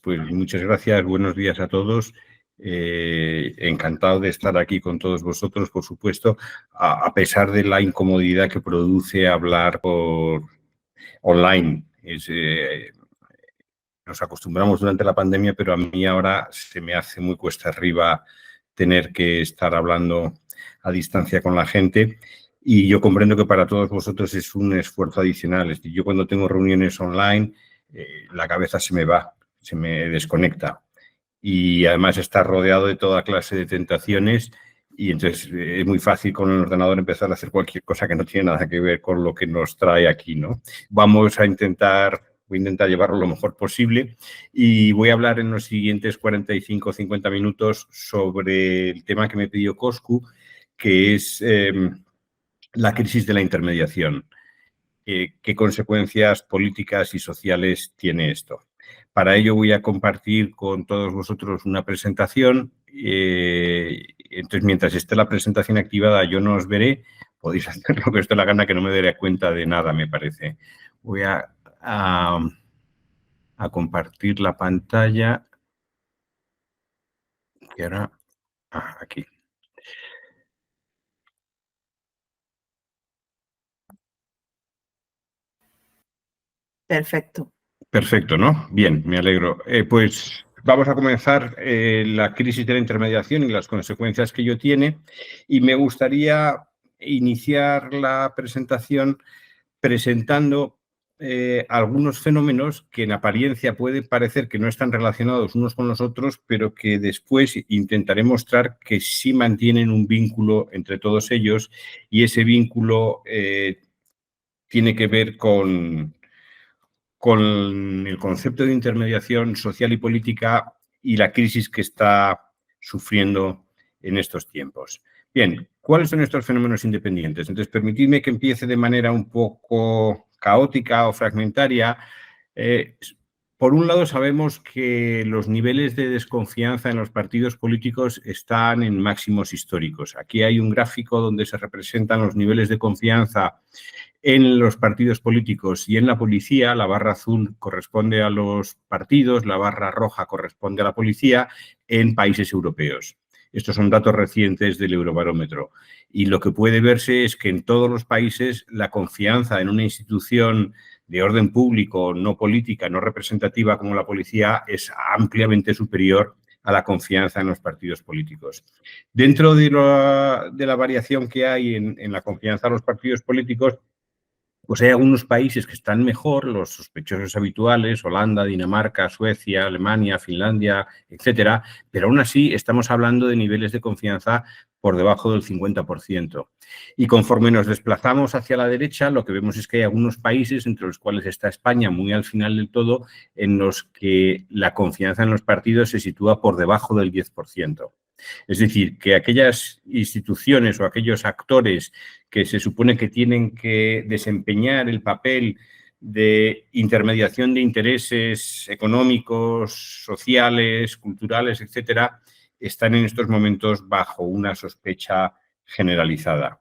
Pues muchas gracias, buenos días a todos. Encantado de estar aquí con todos vosotros, por supuesto, a pesar de la incomodidad que produce hablar por online. Nos acostumbramos durante la pandemia, pero a mí ahora se me hace muy cuesta arriba tener que estar hablando a distancia con la gente. Y yo comprendo que para todos vosotros es un esfuerzo adicional. Es decir, yo cuando tengo reuniones online, la cabeza se me va, se me desconecta. Y además está rodeado de toda clase de tentaciones y entonces es muy fácil con el ordenador empezar a hacer cualquier cosa que no tiene nada que ver con lo que nos trae aquí, ¿no? Voy a intentar llevarlo lo mejor posible y voy a hablar en los siguientes 45 o 50 minutos sobre el tema que me pidió Coscu, que es la crisis de la intermediación. ¿Qué consecuencias políticas y sociales tiene esto? Para ello voy a compartir con todos vosotros una presentación. Entonces, mientras esté la presentación activada, yo no os veré. Podéis hacer lo que os dé la gana, que no me daré cuenta de nada, me parece. Voy a compartir la pantalla. Y ahora, aquí. Perfecto. Perfecto, ¿no? Bien, me alegro. Pues vamos a comenzar la crisis de la intermediación y las consecuencias que ello tiene. Y me gustaría iniciar la presentación presentando algunos fenómenos que en apariencia pueden parecer que no están relacionados unos con los otros, pero que después intentaré mostrar que sí mantienen un vínculo entre todos ellos y ese vínculo tiene que ver con el concepto de intermediación social y política y la crisis que está sufriendo en estos tiempos. Bien, ¿cuáles son estos fenómenos independientes? Entonces, permitidme que empiece de manera un poco caótica o fragmentaria. Por un lado, sabemos que los niveles de desconfianza en los partidos políticos están en máximos históricos. Aquí hay un gráfico donde se representan los niveles de confianza en los partidos políticos y en la policía. La barra azul corresponde a los partidos, la barra roja corresponde a la policía en países europeos. Estos son datos recientes del Eurobarómetro. Y lo que puede verse es que en todos los países la confianza en una institución de orden público, no política, no representativa como la policía, es ampliamente superior a la confianza en los partidos políticos. Dentro de la variación que hay en la confianza en los partidos políticos, pues hay algunos países que están mejor, los sospechosos habituales, Holanda, Dinamarca, Suecia, Alemania, Finlandia, etcétera, pero aún así estamos hablando de niveles de confianza por debajo del 50%. Y conforme nos desplazamos hacia la derecha, lo que vemos es que hay algunos países, entre los cuales está España, muy al final del todo, en los que la confianza en los partidos se sitúa por debajo del 10%. Es decir, que aquellas instituciones o aquellos actores que se supone que tienen que desempeñar el papel de intermediación de intereses económicos, sociales, culturales, etcétera, están en estos momentos bajo una sospecha generalizada.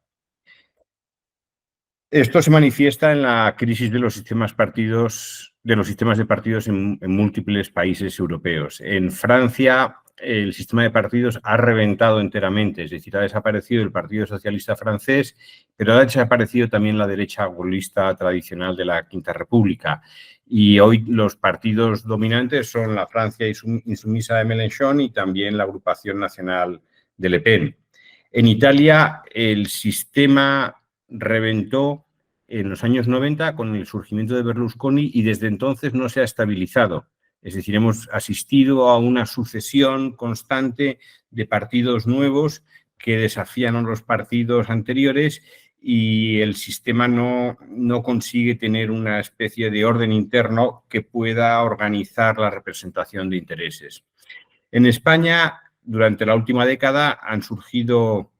Esto se manifiesta en la crisis de los sistemas de partidos en múltiples países europeos. En Francia, el sistema de partidos ha reventado enteramente, es decir, ha desaparecido el Partido Socialista francés, pero ha desaparecido también la derecha gaullista tradicional de la Quinta República. Y hoy los partidos dominantes son la Francia insumisa de Mélenchon y también la Agrupación Nacional de Le Pen. En Italia, el sistema reventó en los años 90 con el surgimiento de Berlusconi y desde entonces no se ha estabilizado. Es decir, hemos asistido a una sucesión constante de partidos nuevos que desafían a los partidos anteriores y el sistema no consigue tener una especie de orden interno que pueda organizar la representación de intereses. En España, durante la última década, han surgido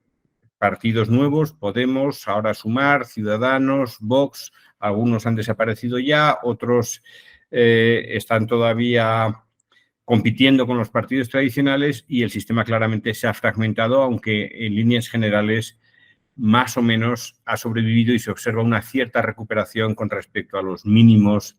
partidos nuevos, Podemos, ahora Sumar, Ciudadanos, Vox, algunos han desaparecido ya, otros están todavía compitiendo con los partidos tradicionales y el sistema claramente se ha fragmentado, aunque en líneas generales más o menos ha sobrevivido y se observa una cierta recuperación con respecto a los mínimos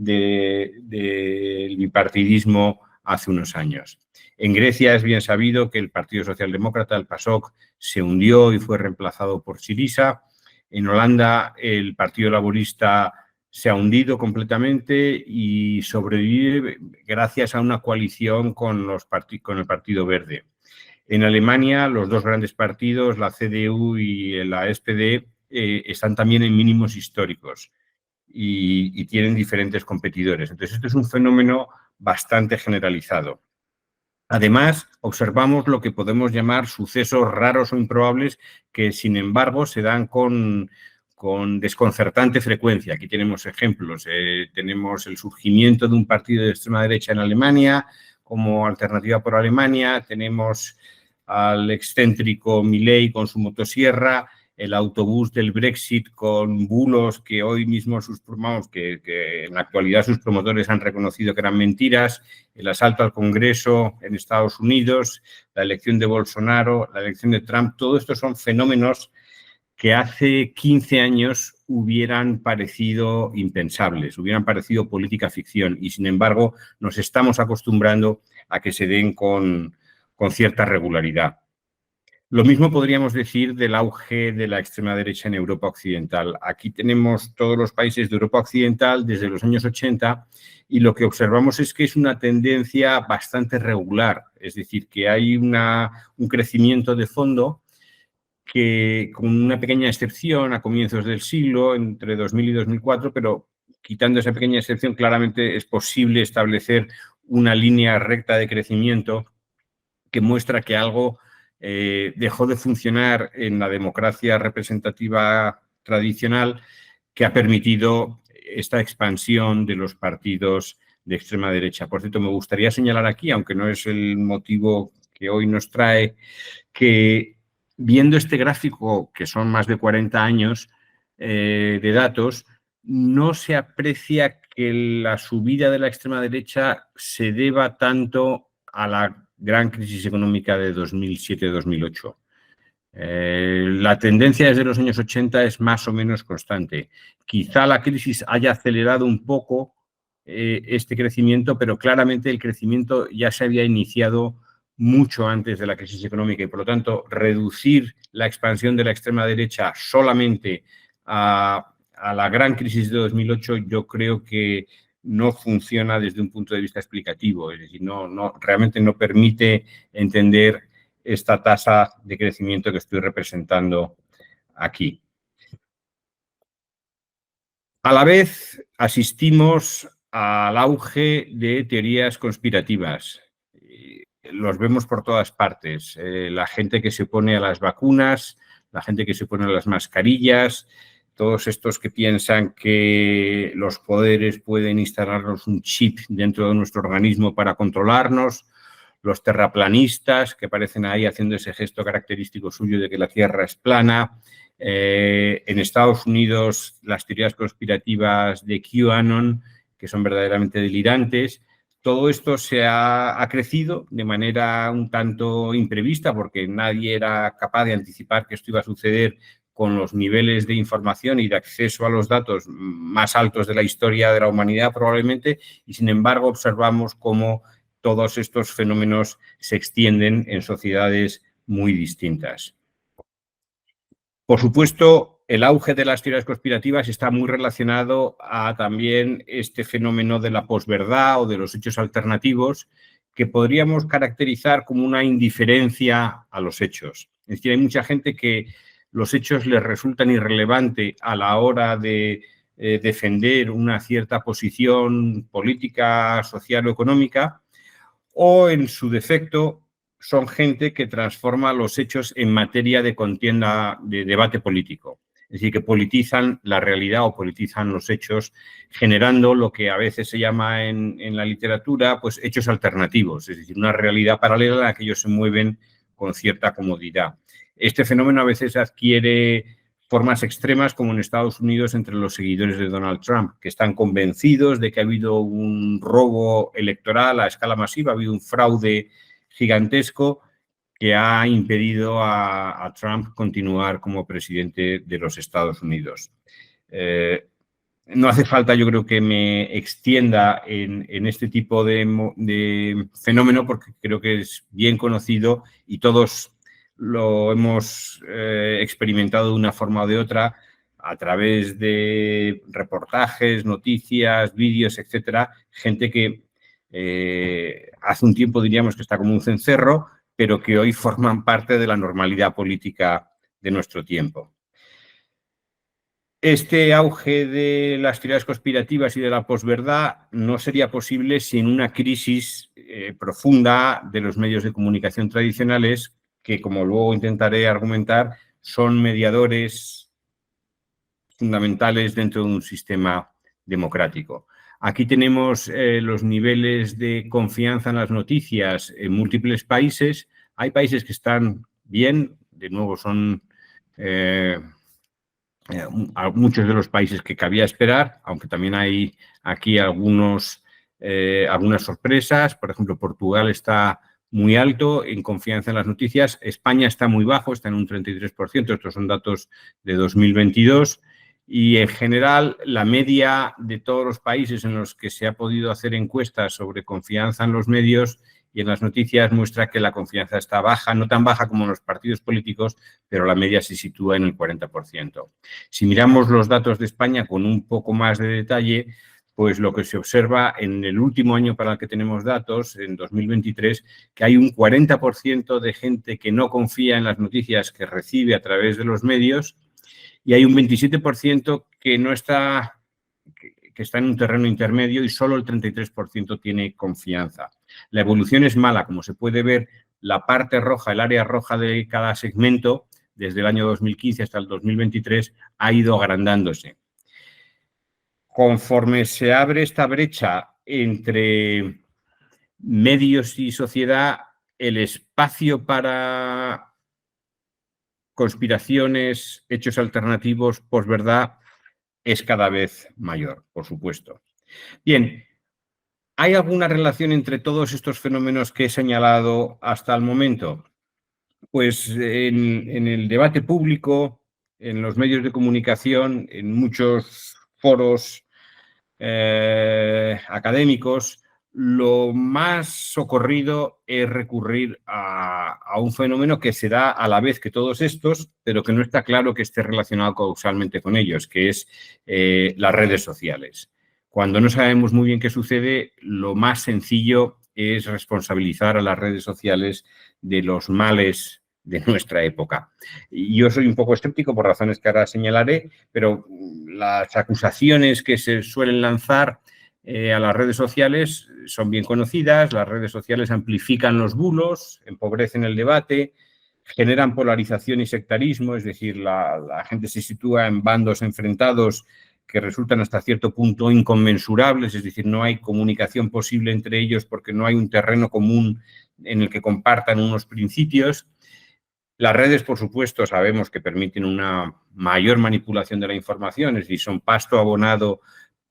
del bipartidismo hace unos años. En Grecia es bien sabido que el Partido Socialdemócrata, el PASOK, se hundió y fue reemplazado por Syriza. En Holanda el Partido Laborista se ha hundido completamente y sobrevive gracias a una coalición con el Partido Verde. En Alemania, los dos grandes partidos, la CDU y la SPD, están también en mínimos históricos y tienen diferentes competidores. Entonces, esto es un fenómeno bastante generalizado. Además, observamos lo que podemos llamar sucesos raros o improbables que, sin embargo, se dan con desconcertante frecuencia. Aquí tenemos ejemplos. Tenemos el surgimiento de un partido de extrema derecha en Alemania como Alternativa por Alemania. Tenemos al excéntrico Milei con su motosierra, el autobús del Brexit con bulos que hoy mismo que en la actualidad sus promotores han reconocido que eran mentiras, el asalto al Congreso en Estados Unidos, la elección de Bolsonaro, la elección de Trump. Todo esto son fenómenos que hace 15 años hubieran parecido impensables, hubieran parecido política ficción y, sin embargo, nos estamos acostumbrando a que se den con cierta regularidad. Lo mismo podríamos decir del auge de la extrema derecha en Europa Occidental. Aquí tenemos todos los países de Europa Occidental desde los años 80 y lo que observamos es que es una tendencia bastante regular, es decir, que hay un crecimiento de fondo que, con una pequeña excepción a comienzos del siglo, entre 2000 y 2004, pero quitando esa pequeña excepción, claramente es posible establecer una línea recta de crecimiento que muestra que algo dejó de funcionar en la democracia representativa tradicional que ha permitido esta expansión de los partidos de extrema derecha. Por cierto, me gustaría señalar aquí, aunque no es el motivo que hoy nos trae, que viendo este gráfico, que son más de 40 años de datos, no se aprecia que la subida de la extrema derecha se deba tanto a la gran crisis económica de 2007-2008. La tendencia desde los años 80 es más o menos constante. Quizá la crisis haya acelerado un poco este crecimiento, pero claramente el crecimiento ya se había iniciado mucho antes de la crisis económica y, por lo tanto, reducir la expansión de la extrema derecha solamente a la gran crisis de 2008, yo creo que no funciona desde un punto de vista explicativo, es decir, realmente no permite entender esta tasa de crecimiento que estoy representando aquí. A la vez, asistimos al auge de teorías conspirativas. Los vemos por todas partes. La gente que se opone a las vacunas, la gente que se opone a las mascarillas, todos estos que piensan que los poderes pueden instalarnos un chip dentro de nuestro organismo para controlarnos, los terraplanistas que aparecen ahí haciendo ese gesto característico suyo de que la Tierra es plana. En Estados Unidos, las teorías conspirativas de QAnon, que son verdaderamente delirantes. Todo esto ha crecido de manera un tanto imprevista porque nadie era capaz de anticipar que esto iba a suceder con los niveles de información y de acceso a los datos más altos de la historia de la humanidad probablemente, y sin embargo observamos cómo todos estos fenómenos se extienden en sociedades muy distintas. Por supuesto, el auge de las teorías conspirativas está muy relacionado a también este fenómeno de la posverdad o de los hechos alternativos que podríamos caracterizar como una indiferencia a los hechos. Es decir, hay mucha gente que los hechos les resultan irrelevantes a la hora de defender una cierta posición política, social o económica, o en su defecto son gente que transforma los hechos en materia de contienda, de debate político. Es decir, que politizan la realidad o politizan los hechos, generando lo que a veces se llama en la literatura, pues hechos alternativos, es decir, una realidad paralela a la que ellos se mueven con cierta comodidad. Este fenómeno a veces adquiere formas extremas, como en Estados Unidos entre los seguidores de Donald Trump, que están convencidos de que ha habido un robo electoral a escala masiva, ha habido un fraude gigantesco que ha impedido a Trump continuar como presidente de los Estados Unidos. No hace falta, yo creo, que me extienda en este tipo de fenómeno porque creo que es bien conocido y todos lo hemos experimentado de una forma o de otra a través de reportajes, noticias, vídeos, etcétera. Gente que hace un tiempo diríamos que está como un cencerro, pero que hoy forman parte de la normalidad política de nuestro tiempo. Este auge de las teorías conspirativas y de la posverdad no sería posible sin una crisis profunda de los medios de comunicación tradicionales que, como luego intentaré argumentar, son mediadores fundamentales dentro de un sistema democrático. Aquí tenemos los niveles de confianza en las noticias en múltiples países. Hay países que están bien, de nuevo son muchos de los países que cabía esperar, aunque también hay aquí algunas sorpresas. Por ejemplo, Portugal está muy alto en confianza en las noticias. España está muy bajo, está en un 33%. Estos son datos de 2022. Y, en general, la media de todos los países en los que se ha podido hacer encuestas sobre confianza en los medios y en las noticias muestra que la confianza está baja, no tan baja como en los partidos políticos, pero la media se sitúa en el 40%. Si miramos los datos de España con un poco más de detalle, pues lo que se observa en el último año para el que tenemos datos, en 2023, que hay un 40% de gente que no confía en las noticias que recibe a través de los medios y hay un 27% que no está, que está en un terreno intermedio y solo el 33% tiene confianza. La evolución es mala, como se puede ver, la parte roja, el área roja de cada segmento, desde el año 2015 hasta el 2023, ha ido agrandándose. Conforme se abre esta brecha entre medios y sociedad, el espacio para conspiraciones, hechos alternativos, posverdad, es cada vez mayor, por supuesto. Bien, ¿hay alguna relación entre todos estos fenómenos que he señalado hasta el momento? Pues en el debate público, en los medios de comunicación, en muchos foros académicos, lo más socorrido es recurrir a un fenómeno que se da a la vez que todos estos, pero que no está claro que esté relacionado causalmente con ellos, que es las redes sociales. Cuando no sabemos muy bien qué sucede, lo más sencillo es responsabilizar a las redes sociales de los males de nuestra época. Yo soy un poco escéptico por razones que ahora señalaré, pero las acusaciones que se suelen lanzar a las redes sociales son bien conocidas. Las redes sociales amplifican los bulos, empobrecen el debate, generan polarización y sectarismo, es decir, la gente se sitúa en bandos enfrentados que resultan hasta cierto punto inconmensurables, es decir, no hay comunicación posible entre ellos porque no hay un terreno común en el que compartan unos principios. Las redes, por supuesto, sabemos que permiten una mayor manipulación de la información, es decir, son pasto abonado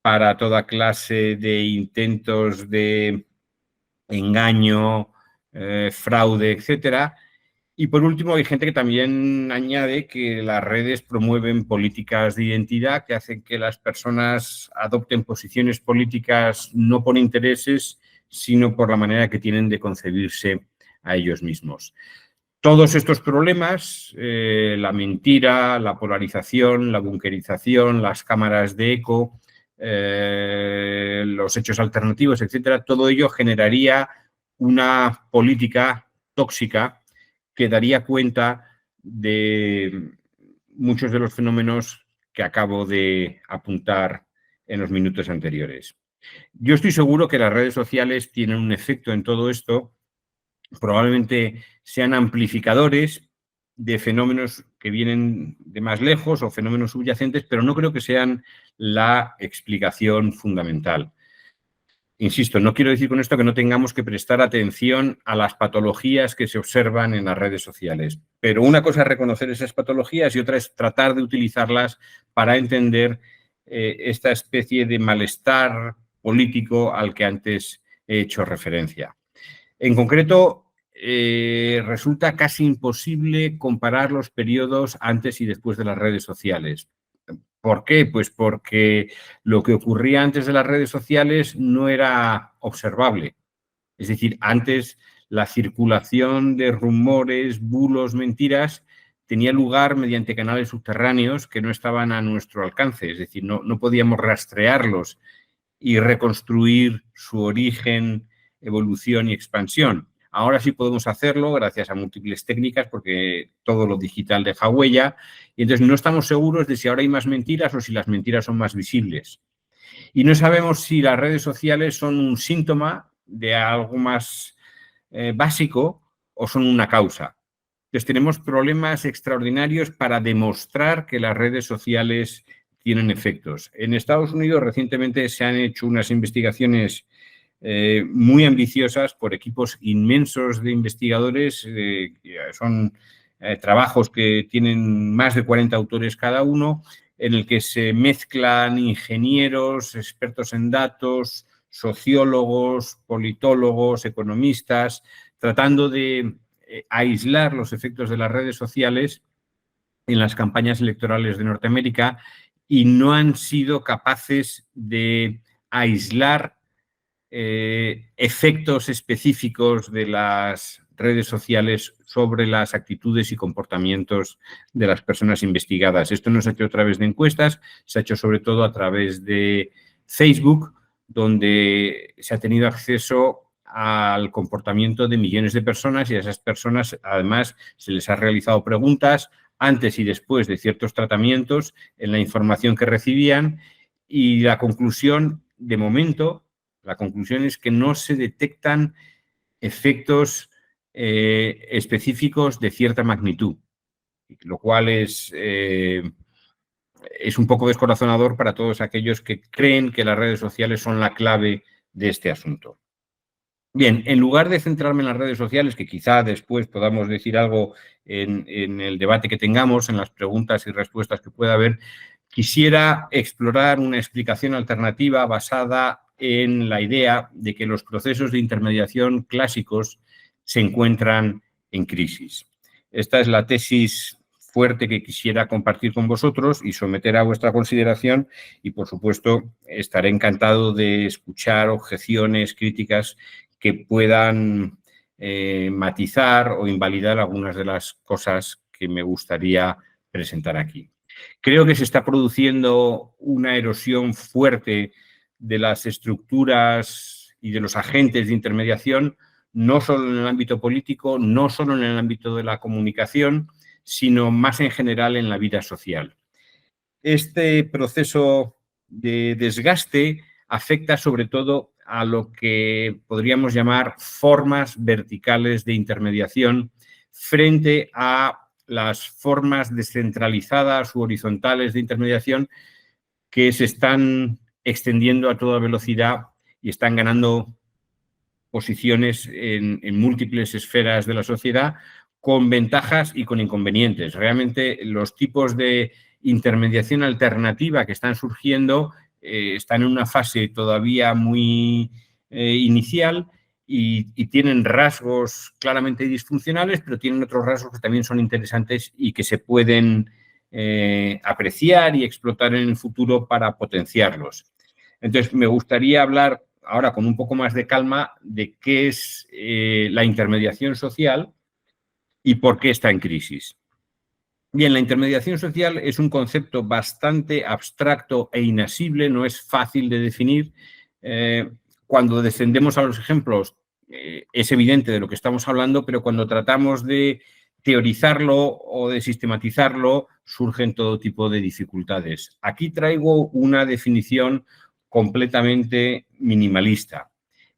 para toda clase de intentos de engaño, fraude, etcétera. Y por último, hay gente que también añade que las redes promueven políticas de identidad que hacen que las personas adopten posiciones políticas no por intereses, sino por la manera que tienen de concebirse a ellos mismos. Todos estos problemas, la mentira, la polarización, la bunkerización, las cámaras de eco, los hechos alternativos, etcétera, todo ello generaría una política tóxica que daría cuenta de muchos de los fenómenos que acabo de apuntar en los minutos anteriores. Yo estoy seguro que las redes sociales tienen un efecto en todo esto. Probablemente sean amplificadores de fenómenos que vienen de más lejos o fenómenos subyacentes, pero no creo que sean la explicación fundamental. Insisto, no quiero decir con esto que no tengamos que prestar atención a las patologías que se observan en las redes sociales, pero una cosa es reconocer esas patologías y otra es tratar de utilizarlas para entender esta especie de malestar político al que antes he hecho referencia. En concreto, resulta casi imposible comparar los periodos antes y después de las redes sociales. ¿Por qué? Pues porque lo que ocurría antes de las redes sociales no era observable. Es decir, antes la circulación de rumores, bulos, mentiras tenía lugar mediante canales subterráneos que no estaban a nuestro alcance. Es decir, no podíamos rastrearlos y reconstruir su origen, evolución y expansión. Ahora sí podemos hacerlo gracias a múltiples técnicas porque todo lo digital deja huella y entonces no estamos seguros de si ahora hay más mentiras o si las mentiras son más visibles. Y no sabemos si las redes sociales son un síntoma de algo más básico o son una causa. Entonces tenemos problemas extraordinarios para demostrar que las redes sociales tienen efectos. En Estados Unidos recientemente se han hecho unas investigaciones muy ambiciosas por equipos inmensos de investigadores. Son trabajos que tienen más de 40 autores cada uno, en el que se mezclan ingenieros, expertos en datos, sociólogos, politólogos, economistas, tratando de aislar los efectos de las redes sociales en las campañas electorales de Norteamérica y no han sido capaces de aislar efectos específicos de las redes sociales sobre las actitudes y comportamientos de las personas investigadas. Esto no se ha hecho a través de encuestas, se ha hecho sobre todo a través de Facebook, donde se ha tenido acceso al comportamiento de millones de personas y a esas personas además se les ha realizado preguntas antes y después de ciertos tratamientos en la información que recibían y la conclusión, de momento, la conclusión es que no se detectan efectos específicos de cierta magnitud, lo cual es un poco descorazonador para todos aquellos que creen que las redes sociales son la clave de este asunto. Bien, en lugar de centrarme en las redes sociales, que quizá después podamos decir algo en el debate que tengamos, en las preguntas y respuestas que pueda haber, quisiera explorar una explicación alternativa basada en la idea de que los procesos de intermediación clásicos se encuentran en crisis. Esta es la tesis fuerte que quisiera compartir con vosotros y someter a vuestra consideración y, por supuesto, estaré encantado de escuchar objeciones, críticas que puedan matizar o invalidar algunas de las cosas que me gustaría presentar aquí. Creo que se está produciendo una erosión fuerte de las estructuras y de los agentes de intermediación, no solo en el ámbito político, no solo en el ámbito de la comunicación, sino más en general en la vida social. Este proceso de desgaste afecta sobre todo a lo que podríamos llamar formas verticales de intermediación frente a las formas descentralizadas u horizontales de intermediación que se están extendiendo a toda velocidad y están ganando posiciones en múltiples esferas de la sociedad con ventajas y con inconvenientes. Realmente los tipos de intermediación alternativa que están surgiendo están en una fase todavía muy inicial y tienen rasgos claramente disfuncionales, pero tienen otros rasgos que también son interesantes y que se pueden apreciar y explotar en el futuro para potenciarlos. Entonces, me gustaría hablar ahora con un poco más de calma de qué es la intermediación social y por qué está en crisis. Bien, la intermediación social es un concepto bastante abstracto e inasible, no es fácil de definir. Cuando descendemos a los ejemplos, es evidente de lo que estamos hablando, pero cuando tratamos de teorizarlo o de sistematizarlo, surgen todo tipo de dificultades. Aquí traigo una definición completamente minimalista.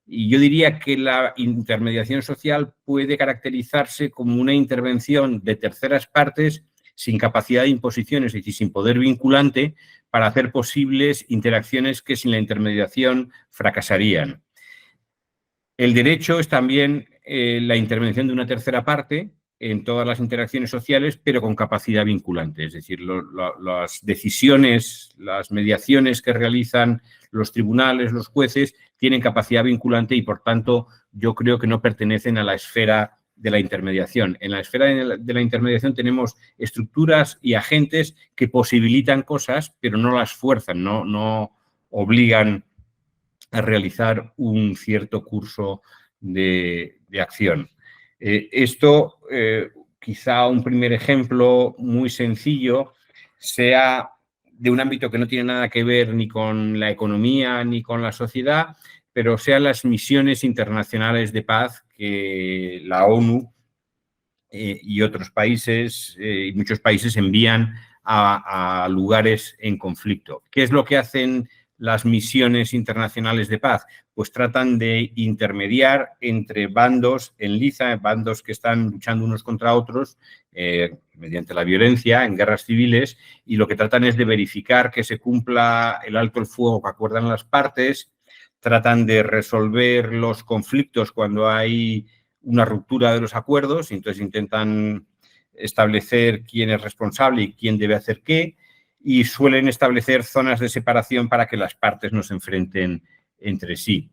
Y yo diría que la intermediación social puede caracterizarse como una intervención de terceras partes sin capacidad de imposición, es decir, sin poder vinculante, para hacer posibles interacciones que sin la intermediación fracasarían. El derecho es también la intervención de una tercera parte en todas las interacciones sociales, pero con capacidad vinculante. Es decir, las decisiones, las mediaciones que realizan los tribunales, los jueces, tienen capacidad vinculante y, por tanto, yo creo que no pertenecen a la esfera de la intermediación. En la esfera de la intermediación tenemos estructuras y agentes que posibilitan cosas, pero no las fuerzan, no obligan a realizar un cierto curso de acción. Esto, quizá un primer ejemplo muy sencillo, sea de un ámbito que no tiene nada que ver ni con la economía ni con la sociedad, pero sean las misiones internacionales de paz que la ONU y otros países, y muchos países envían a lugares en conflicto. ¿Qué es lo que hacen las misiones internacionales de paz? Pues tratan de intermediar entre bandos en liza, bandos que están luchando unos contra otros mediante la violencia en guerras civiles, y lo que tratan es de verificar que se cumpla el alto el fuego que acuerdan las partes, tratan de resolver los conflictos cuando hay una ruptura de los acuerdos, y entonces intentan establecer quién es responsable y quién debe hacer qué, y suelen establecer zonas de separación para que las partes no se enfrenten entre sí.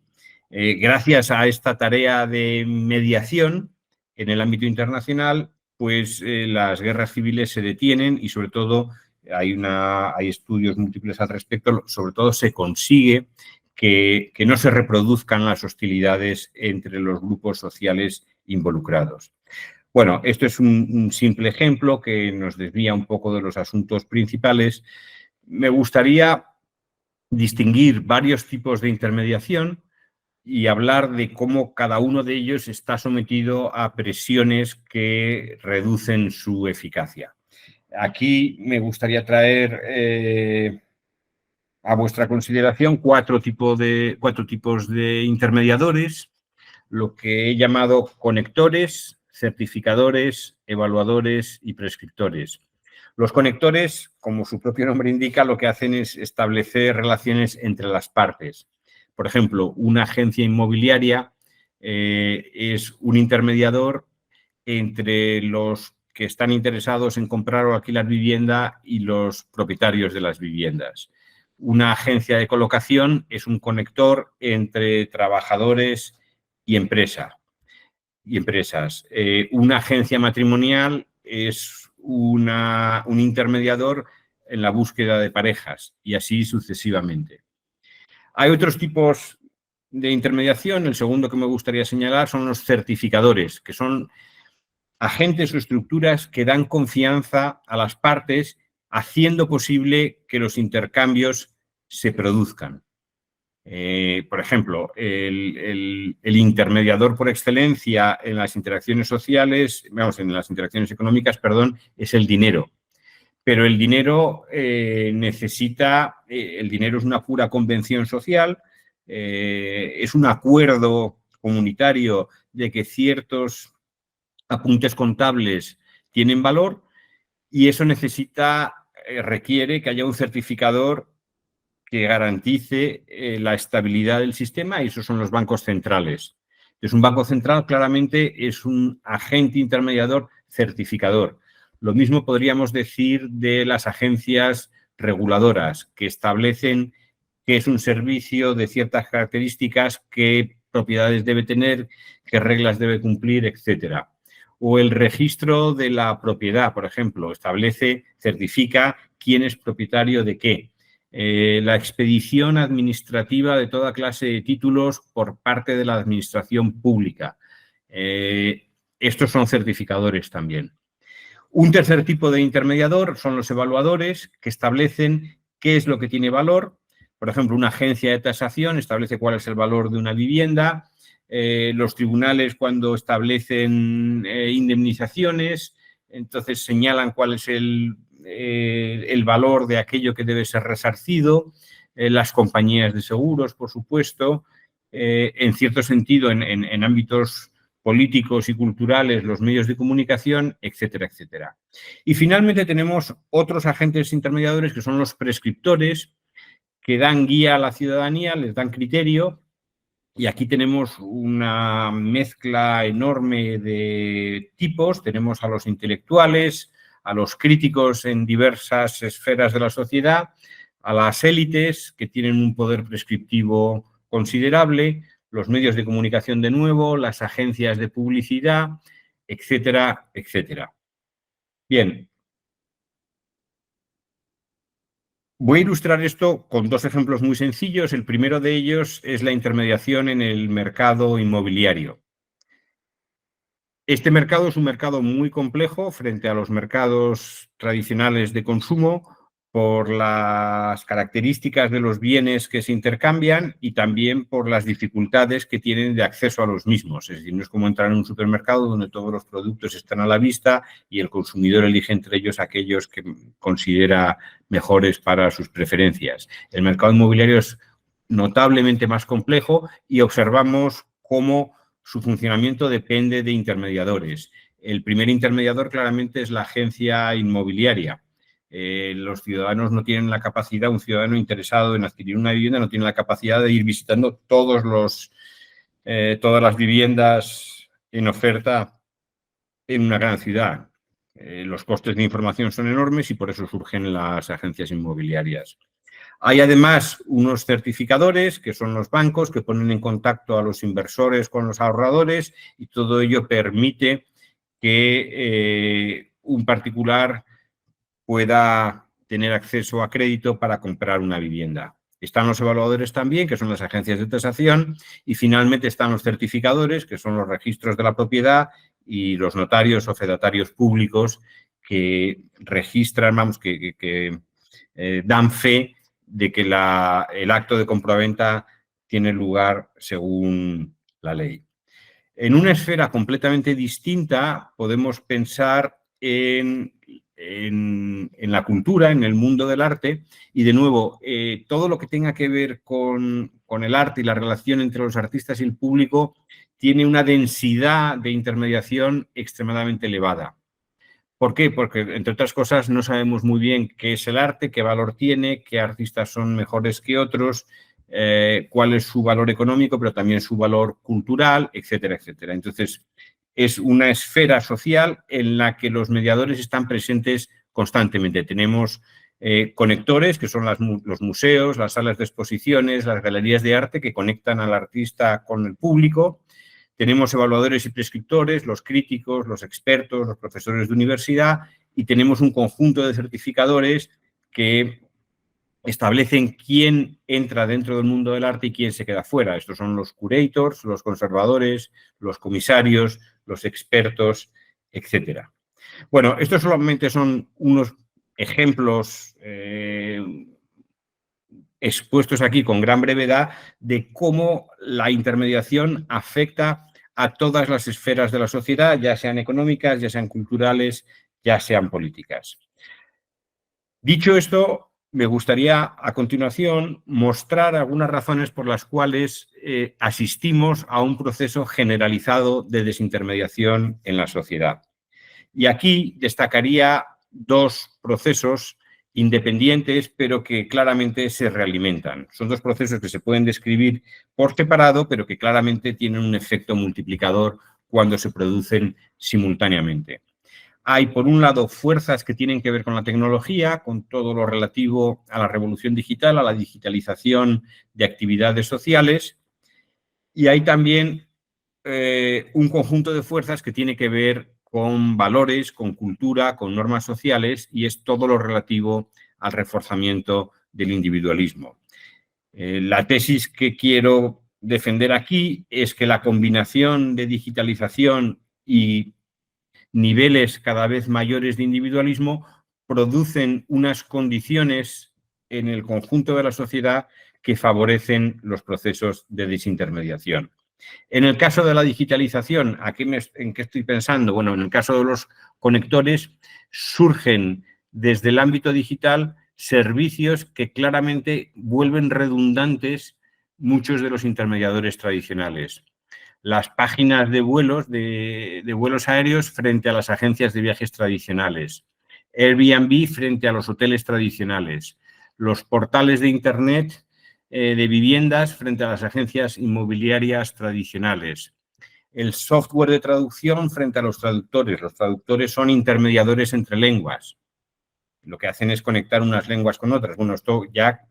Gracias a esta tarea de mediación en el ámbito internacional, pues las guerras civiles se detienen y sobre todo hay estudios múltiples al respecto, sobre todo se consigue que no se reproduzcan las hostilidades entre los grupos sociales involucrados. Bueno, esto es un simple ejemplo que nos desvía un poco de los asuntos principales. Me gustaría distinguir varios tipos de intermediación y hablar de cómo cada uno de ellos está sometido a presiones que reducen su eficacia. Aquí me gustaría traer a vuestra consideración cuatro tipos de intermediadores, lo que he llamado conectores, certificadores, evaluadores y prescriptores. Los conectores, como su propio nombre indica, lo que hacen es establecer relaciones entre las partes. Por ejemplo, una agencia inmobiliaria es un intermediador entre los que están interesados en comprar o alquilar vivienda y los propietarios de las viviendas. Una agencia de colocación es un conector entre trabajadores y empresas. Una agencia matrimonial es un intermediador en la búsqueda de parejas y así sucesivamente. Hay otros tipos de intermediación. El segundo que me gustaría señalar son los certificadores, que son agentes o estructuras que dan confianza a las partes, haciendo posible que los intercambios se produzcan. Por ejemplo, el intermediador por excelencia en las interacciones sociales, en las interacciones económicas, perdón, es el dinero. Pero el dinero el dinero es una pura convención social, es un acuerdo comunitario de que ciertos apuntes contables tienen valor, y eso requiere que haya un certificador que garantice la estabilidad del sistema, y esos son los bancos centrales. Entonces, un banco central claramente es un agente intermediador certificador. Lo mismo podríamos decir de las agencias reguladoras, que establecen qué es un servicio de ciertas características, qué propiedades debe tener, qué reglas debe cumplir, etcétera. O el registro de la propiedad, por ejemplo, certifica quién es propietario de qué. La expedición administrativa de toda clase de títulos por parte de la administración pública. Estos son certificadores también. Un tercer tipo de intermediador son los evaluadores, que establecen qué es lo que tiene valor. Por ejemplo, una agencia de tasación establece cuál es el valor de una vivienda. Los tribunales, cuando establecen indemnizaciones, entonces señalan cuál es el valor de aquello que debe ser resarcido. Las compañías de seguros, por supuesto. En cierto sentido, en ámbitos políticos y culturales, los medios de comunicación, etcétera, etcétera. Y finalmente tenemos otros agentes intermediadores, que son los prescriptores, que dan guía a la ciudadanía, les dan criterio. Y aquí tenemos una mezcla enorme de tipos. Tenemos a los intelectuales, a los críticos en diversas esferas de la sociedad, a las élites, que tienen un poder prescriptivo considerable, los medios de comunicación de nuevo, las agencias de publicidad, etcétera, etcétera. Bien, voy a ilustrar esto con dos ejemplos muy sencillos. El primero de ellos es la intermediación en el mercado inmobiliario. Este mercado es un mercado muy complejo frente a los mercados tradicionales de consumo por las características de los bienes que se intercambian y también por las dificultades que tienen de acceso a los mismos. Es decir, no es como entrar en un supermercado donde todos los productos están a la vista y el consumidor elige entre ellos aquellos que considera mejores para sus preferencias. El mercado inmobiliario es notablemente más complejo y observamos cómo su funcionamiento depende de intermediadores. El primer intermediador claramente es la agencia inmobiliaria. Los ciudadanos no tienen la capacidad, un ciudadano interesado en adquirir una vivienda no tiene la capacidad de ir visitando todas las viviendas en oferta en una gran ciudad. Los costes de información son enormes y por eso surgen las agencias inmobiliarias. Hay además unos certificadores, que son los bancos, que ponen en contacto a los inversores con los ahorradores y todo ello permite que un particular pueda tener acceso a crédito para comprar una vivienda. Están los evaluadores también, que son las agencias de tasación, y finalmente están los certificadores, que son los registros de la propiedad, y los notarios o fedatarios públicos que registran, que dan fe de que el acto de compraventa tiene lugar según la ley. En una esfera completamente distinta podemos pensar en la cultura, en el mundo del arte, y de nuevo, todo lo que tenga que ver con el arte y la relación entre los artistas y el público tiene una densidad de intermediación extremadamente elevada. ¿Por qué? Porque, entre otras cosas, no sabemos muy bien qué es el arte, qué valor tiene, qué artistas son mejores que otros, cuál es su valor económico, pero también su valor cultural, etcétera, etcétera. Entonces, es una esfera social en la que los mediadores están presentes constantemente. Tenemos conectores, que son los museos, las salas de exposiciones, las galerías de arte que conectan al artista con el público. Tenemos evaluadores y prescriptores, los críticos, los expertos, los profesores de universidad y tenemos un conjunto de certificadores que establecen quién entra dentro del mundo del arte y quién se queda fuera. Estos son los curators, los conservadores, los comisarios, los expertos, etcétera. Bueno, estos solamente son unos ejemplos expuestos aquí con gran brevedad de cómo la intermediación afecta a todas las esferas de la sociedad, ya sean económicas, ya sean culturales, ya sean políticas. Dicho esto, me gustaría a continuación mostrar algunas razones por las cuales asistimos a un proceso generalizado de desintermediación en la sociedad. Y aquí destacaría dos procesos independientes, pero que claramente se realimentan. Son dos procesos que se pueden describir por separado, pero que claramente tienen un efecto multiplicador cuando se producen simultáneamente. Hay, por un lado, fuerzas que tienen que ver con la tecnología, con todo lo relativo a la revolución digital, a la digitalización de actividades sociales, y hay también un conjunto de fuerzas que tiene que ver con valores, con cultura, con normas sociales, y es todo lo relativo al reforzamiento del individualismo. La tesis que quiero defender aquí es que la combinación de digitalización y niveles cada vez mayores de individualismo producen unas condiciones en el conjunto de la sociedad que favorecen los procesos de desintermediación. En el caso de la digitalización, ¿en qué estoy pensando? Bueno, en el caso de los conectores, surgen desde el ámbito digital servicios que claramente vuelven redundantes muchos de los intermediadores tradicionales. Las páginas de vuelos, de vuelos aéreos frente a las agencias de viajes tradicionales. Airbnb frente a los hoteles tradicionales. Los portales de Internet de viviendas frente a las agencias inmobiliarias tradicionales. El software de traducción frente a los traductores. Los traductores son intermediadores entre lenguas. Lo que hacen es conectar unas lenguas con otras. Bueno, esto ya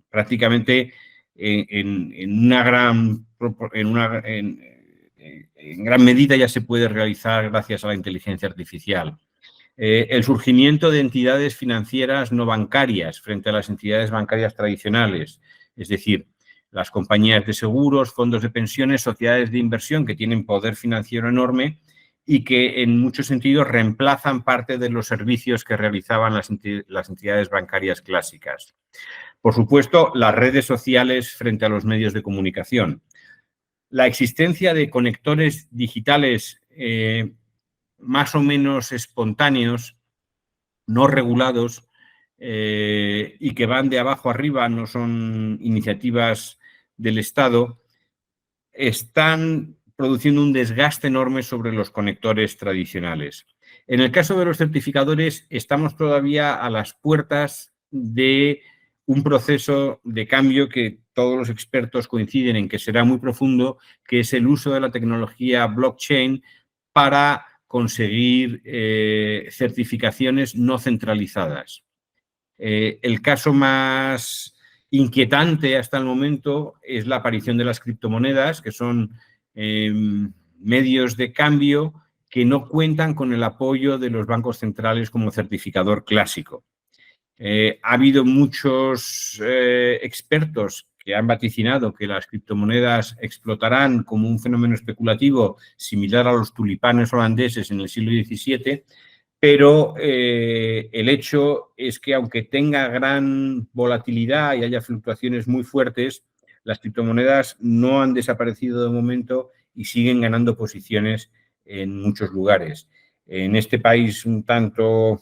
prácticamente en en gran medida ya se puede realizar gracias a la inteligencia artificial. El surgimiento de entidades financieras no bancarias frente a las entidades bancarias tradicionales, es decir, las compañías de seguros, fondos de pensiones, sociedades de inversión que tienen poder financiero enorme y que en muchos sentidos reemplazan parte de los servicios que realizaban las entidades bancarias clásicas. Por supuesto, las redes sociales frente a los medios de comunicación. La existencia de conectores digitales más o menos espontáneos, no regulados y que van de abajo arriba, no son iniciativas del Estado, están produciendo un desgaste enorme sobre los conectores tradicionales. En el caso de los certificadores, estamos todavía a las puertas de un proceso de cambio que todos los expertos coinciden en que será muy profundo, que es el uso de la tecnología blockchain para conseguir certificaciones no centralizadas. El caso más inquietante hasta el momento es la aparición de las criptomonedas, que son medios de cambio que no cuentan con el apoyo de los bancos centrales como certificador clásico. Ha habido muchos expertos que han vaticinado que las criptomonedas explotarán como un fenómeno especulativo similar a los tulipanes holandeses en el siglo XVII, pero el hecho es que aunque tenga gran volatilidad y haya fluctuaciones muy fuertes, las criptomonedas no han desaparecido de momento y siguen ganando posiciones en muchos lugares. En este país un tanto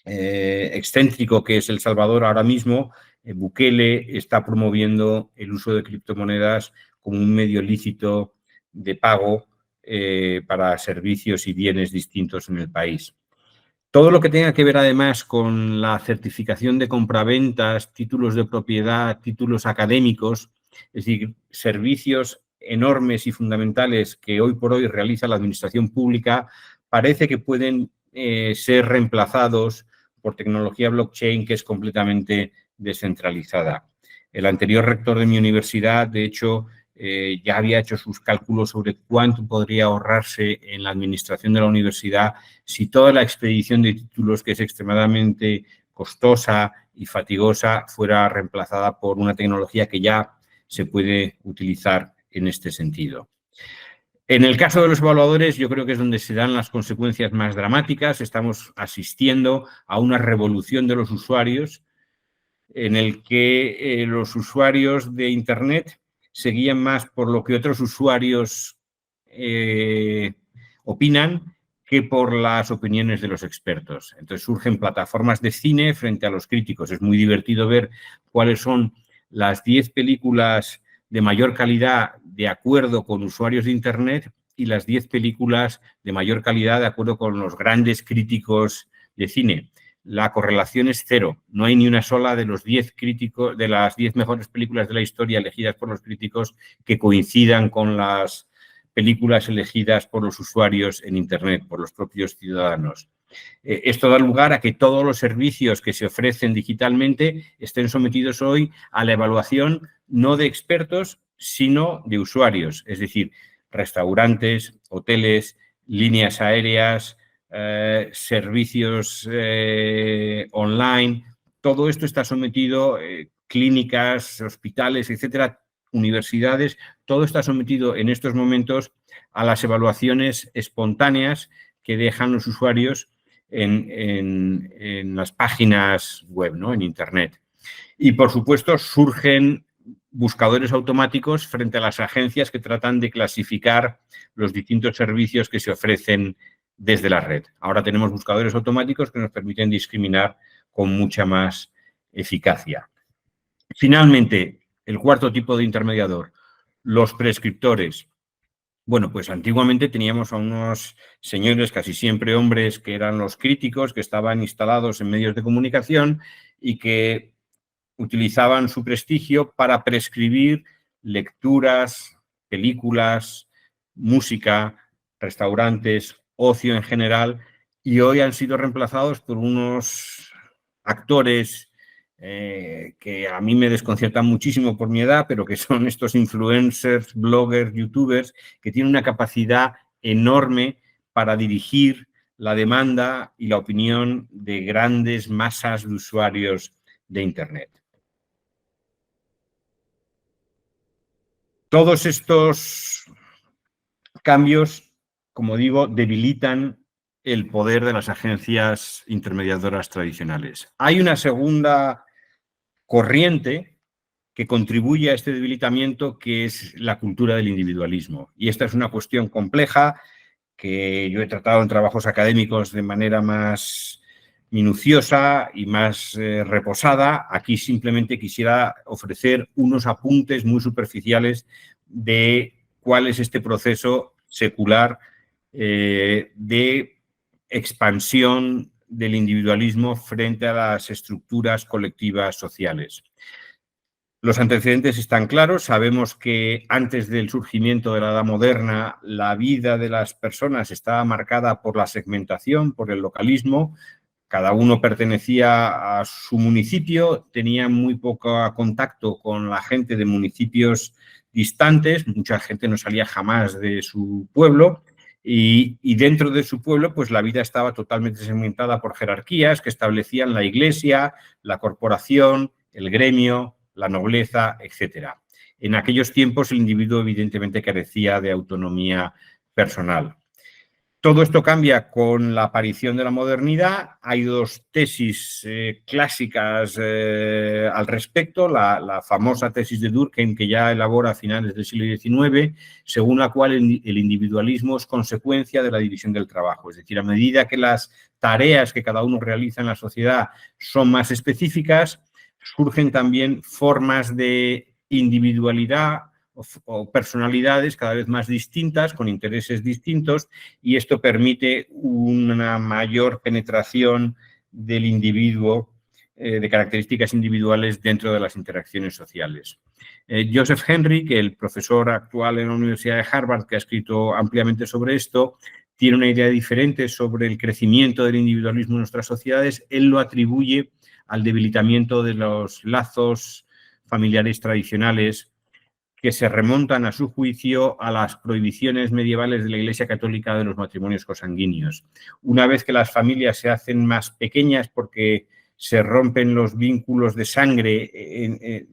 excéntrico que es El Salvador ahora mismo, Bukele está promoviendo el uso de criptomonedas como un medio lícito de pago para servicios y bienes distintos en el país. Todo lo que tenga que ver además con la certificación de compraventas, títulos de propiedad, títulos académicos, es decir, servicios enormes y fundamentales que hoy por hoy realiza la administración pública, parece que pueden ser reemplazados por tecnología blockchain que es completamente descentralizada. El anterior rector de mi universidad, de hecho, ya había hecho sus cálculos sobre cuánto podría ahorrarse en la administración de la universidad si toda la expedición de títulos, que es extremadamente costosa y fatigosa, fuera reemplazada por una tecnología que ya se puede utilizar en este sentido. En el caso de los evaluadores, yo creo que es donde se dan las consecuencias más dramáticas. Estamos asistiendo a una revolución de los usuarios en el que los usuarios de Internet se guían más por lo que otros usuarios opinan que por las opiniones de los expertos. Entonces surgen plataformas de cine frente a los críticos. Es muy divertido ver cuáles son las 10 películas de mayor calidad de acuerdo con usuarios de Internet y las 10 películas de mayor calidad de acuerdo con los grandes críticos de cine. La correlación es cero. No hay ni una sola de los 10 críticos, de las 10 mejores películas de la historia elegidas por los críticos que coincidan con las películas elegidas por los usuarios en Internet, por los propios ciudadanos. Esto da lugar a que todos los servicios que se ofrecen digitalmente estén sometidos hoy a la evaluación no de expertos, sino de usuarios, es decir, restaurantes, hoteles, líneas aéreas, servicios online, todo esto está sometido, clínicas, hospitales, etcétera, universidades, todo está sometido en estos momentos a las evaluaciones espontáneas que dejan los usuarios en las páginas web, ¿no? En Internet. Y, por supuesto, surgen buscadores automáticos frente a las agencias que tratan de clasificar los distintos servicios que se ofrecen desde la red. Ahora tenemos buscadores automáticos que nos permiten discriminar con mucha más eficacia. Finalmente, el cuarto tipo de intermediador, los prescriptores. Bueno, pues antiguamente teníamos a unos señores, casi siempre hombres, que eran los críticos, que estaban instalados en medios de comunicación y que utilizaban su prestigio para prescribir lecturas, películas, música, restaurantes, ocio en general, y hoy han sido reemplazados por unos actores que a mí me desconciertan muchísimo por mi edad, pero que son estos influencers, bloggers, youtubers, que tienen una capacidad enorme para dirigir la demanda y la opinión de grandes masas de usuarios de Internet. Todos estos cambios, como digo, debilitan el poder de las agencias intermediadoras tradicionales. Hay una segunda corriente que contribuye a este debilitamiento, que es la cultura del individualismo. Y esta es una cuestión compleja que yo he tratado en trabajos académicos de manera más minuciosa y más reposada. Aquí simplemente quisiera ofrecer unos apuntes muy superficiales de cuál es este proceso secular de expansión del individualismo frente a las estructuras colectivas sociales. Los antecedentes están claros. Sabemos que antes del surgimiento de la Edad Moderna, la vida de las personas estaba marcada por la segmentación, por el localismo. Cada uno pertenecía a su municipio, tenía muy poco contacto con la gente de municipios distantes. Mucha gente no salía jamás de su pueblo. Y dentro de su pueblo, pues la vida estaba totalmente segmentada por jerarquías que establecían la iglesia, la corporación, el gremio, la nobleza, etcétera. En aquellos tiempos el individuo evidentemente carecía de autonomía personal. Todo esto cambia con la aparición de la modernidad. Hay dos tesis clásicas al respecto. La famosa tesis de Durkheim, que ya elabora a finales del siglo XIX, según la cual el individualismo es consecuencia de la división del trabajo. Es decir, a medida que las tareas que cada uno realiza en la sociedad son más específicas, surgen también formas de individualidad o personalidades cada vez más distintas, con intereses distintos, y esto permite una mayor penetración del individuo, de características individuales dentro de las interacciones sociales. Joseph Henry, el profesor actual en la Universidad de Harvard, que ha escrito ampliamente sobre esto, tiene una idea diferente sobre el crecimiento del individualismo en nuestras sociedades. Él lo atribuye al debilitamiento de los lazos familiares tradicionales, que se remontan, a su juicio, a las prohibiciones medievales de la Iglesia Católica de los matrimonios consanguíneos. Una vez que las familias se hacen más pequeñas porque se rompen los vínculos de sangre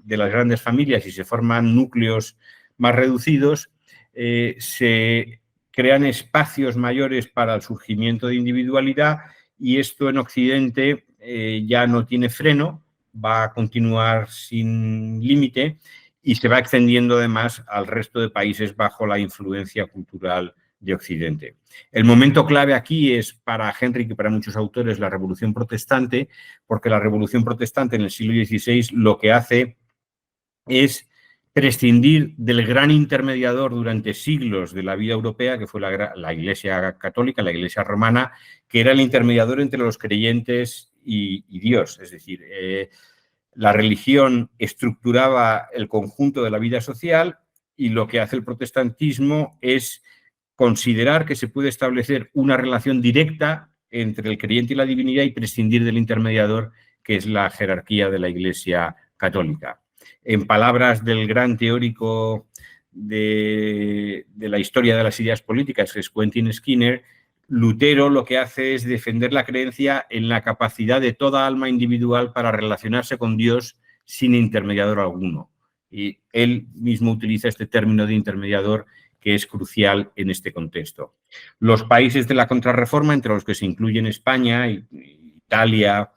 de las grandes familias y se forman núcleos más reducidos, se crean espacios mayores para el surgimiento de individualidad, y esto en Occidente ya no tiene freno, va a continuar sin límite y se va extendiendo además al resto de países bajo la influencia cultural de Occidente. El momento clave aquí es para Henry y para muchos autores la Revolución Protestante, porque la Revolución Protestante en el siglo XVI lo que hace es prescindir del gran intermediador durante siglos de la vida europea, que fue la Iglesia Católica, la Iglesia Romana, que era el intermediador entre los creyentes y Dios. Es decir, la religión estructuraba el conjunto de la vida social, y lo que hace el protestantismo es considerar que se puede establecer una relación directa entre el creyente y la divinidad y prescindir del intermediador, que es la jerarquía de la Iglesia Católica. En palabras del gran teórico de la historia de las ideas políticas, que es Quentin Skinner, Lutero lo que hace es defender la creencia en la capacidad de toda alma individual para relacionarse con Dios sin intermediador alguno. Y él mismo utiliza este término de intermediador, que es crucial en este contexto. Los países de la Contrarreforma, entre los que se incluyen España, Italia,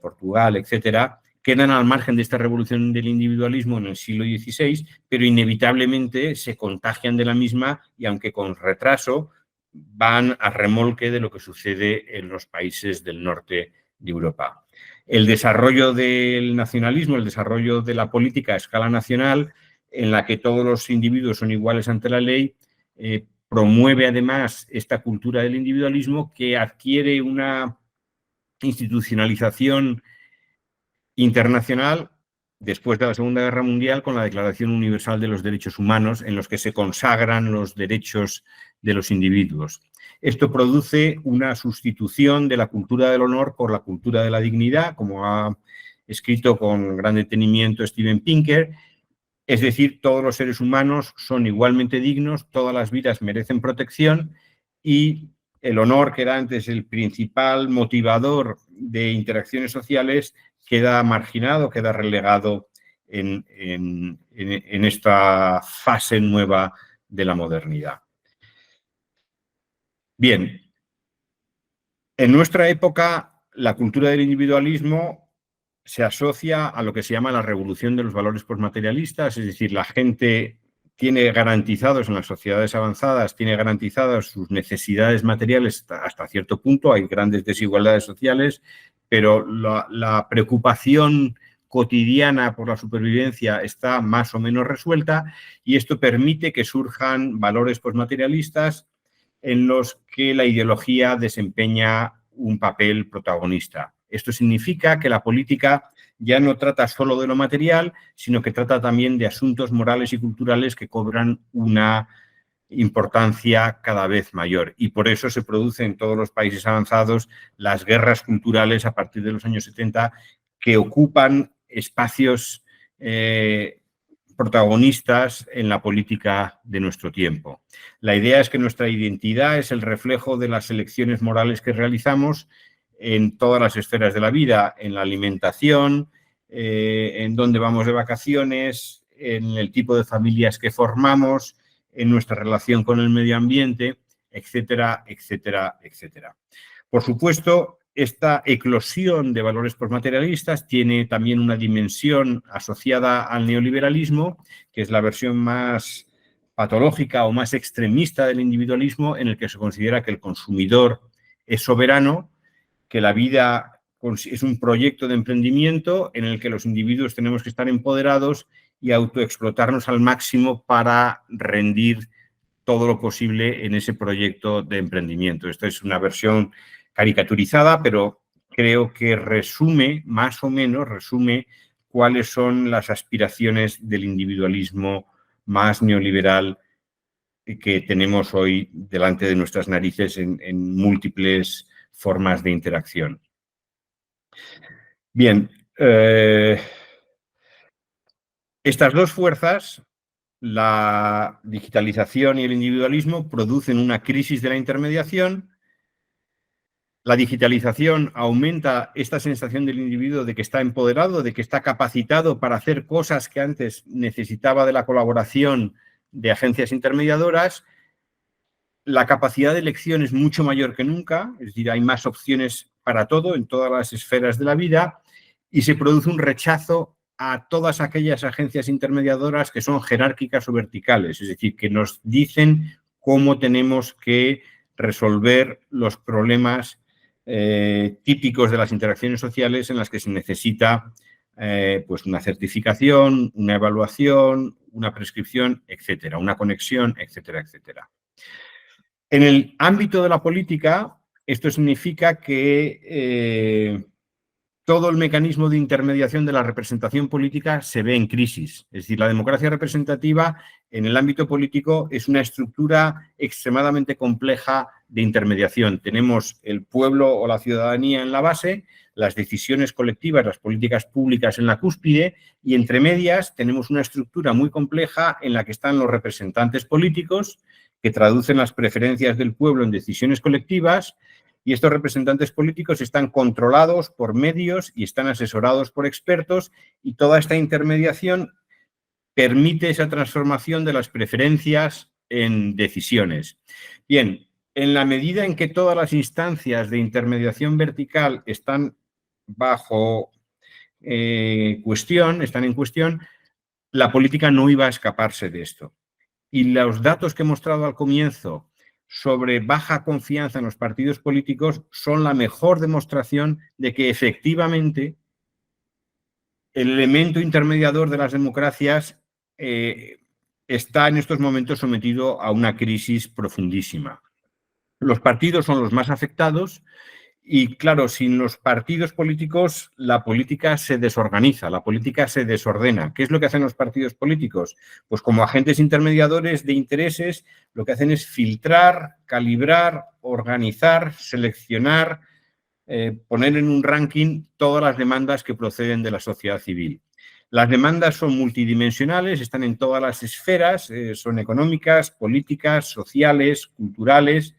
Portugal, etcétera, quedan al margen de esta revolución del individualismo en el siglo XVI, pero inevitablemente se contagian de la misma, y aunque con retraso, van a remolque de lo que sucede en los países del norte de Europa. El desarrollo del nacionalismo, el desarrollo de la política a escala nacional, en la que todos los individuos son iguales ante la ley, promueve además esta cultura del individualismo, que adquiere una institucionalización internacional después de la Segunda Guerra Mundial, con la Declaración Universal de los Derechos Humanos, en los que se consagran los derechos de los individuos. Esto produce una sustitución de la cultura del honor por la cultura de la dignidad, como ha escrito con gran detenimiento Steven Pinker. Es decir, todos los seres humanos son igualmente dignos, todas las vidas merecen protección y el honor, que era antes el principal motivador de interacciones sociales, queda marginado, queda relegado en esta fase nueva de la modernidad. Bien, en nuestra época la cultura del individualismo se asocia a lo que se llama la revolución de los valores postmaterialistas, es decir, la gente tiene garantizados en las sociedades avanzadas, tiene garantizadas sus necesidades materiales hasta cierto punto, hay grandes desigualdades sociales, pero la preocupación cotidiana por la supervivencia está más o menos resuelta y esto permite que surjan valores postmaterialistas en los que la ideología desempeña un papel protagonista. Esto significa que la política ya no trata solo de lo material, sino que trata también de asuntos morales y culturales que cobran una importancia cada vez mayor. Y por eso se producen en todos los países avanzados las guerras culturales a partir de los años 70 que ocupan espacios protagonistas en la política de nuestro tiempo. La idea es que nuestra identidad es el reflejo de las elecciones morales que realizamos en todas las esferas de la vida, en la alimentación, en dónde vamos de vacaciones, en el tipo de familias que formamos, en nuestra relación con el medio ambiente, etcétera, etcétera, etcétera. Por supuesto, esta eclosión de valores postmaterialistas tiene también una dimensión asociada al neoliberalismo, que es la versión más patológica o más extremista del individualismo, en el que se considera que el consumidor es soberano, que la vida es un proyecto de emprendimiento en el que los individuos tenemos que estar empoderados y autoexplotarnos al máximo para rendir todo lo posible en ese proyecto de emprendimiento. Esta es una versión caricaturizada, pero creo que resume, más o menos, resume cuáles son las aspiraciones del individualismo más neoliberal que tenemos hoy delante de nuestras narices en múltiples formas de interacción. Bien, estas dos fuerzas, la digitalización y el individualismo, producen una crisis de la intermediación. La digitalización aumenta esta sensación del individuo de que está empoderado, de que está capacitado para hacer cosas que antes necesitaba de la colaboración de agencias intermediadoras. La capacidad de elección es mucho mayor que nunca, es decir, hay más opciones para todo en todas las esferas de la vida y se produce un rechazo a todas aquellas agencias intermediadoras que son jerárquicas o verticales, es decir, que nos dicen cómo tenemos que resolver los problemas típicos de las interacciones sociales en las que se necesita pues una certificación, una evaluación, una prescripción, etcétera, una conexión, etcétera, etcétera. En el ámbito de la política, esto significa que todo el mecanismo de intermediación de la representación política se ve en crisis. Es decir, la democracia representativa en el ámbito político es una estructura extremadamente compleja de intermediación. Tenemos el pueblo o la ciudadanía en la base, las decisiones colectivas, las políticas públicas en la cúspide y entre medias tenemos una estructura muy compleja en la que están los representantes políticos que traducen las preferencias del pueblo en decisiones colectivas. Y estos representantes políticos están controlados por medios y están asesorados por expertos y toda esta intermediación permite esa transformación de las preferencias en decisiones. Bien, en la medida en que todas las instancias de intermediación vertical están bajo cuestión, están en cuestión, la política no iba a escaparse de esto. Y los datos que he mostrado al comienzo sobre baja confianza en los partidos políticos son la mejor demostración de que efectivamente el elemento intermediador de las democracias está en estos momentos sometido a una crisis profundísima. Los partidos son los más afectados y, claro, sin los partidos políticos la política se desorganiza, la política se desordena. ¿Qué es lo que hacen los partidos políticos? Pues como agentes intermediadores de intereses, lo que hacen es filtrar, calibrar, organizar, seleccionar poner en un ranking todas las demandas que proceden de la sociedad civil. Las demandas son multidimensionales, están en todas las esferas, son económicas, políticas, sociales, culturales,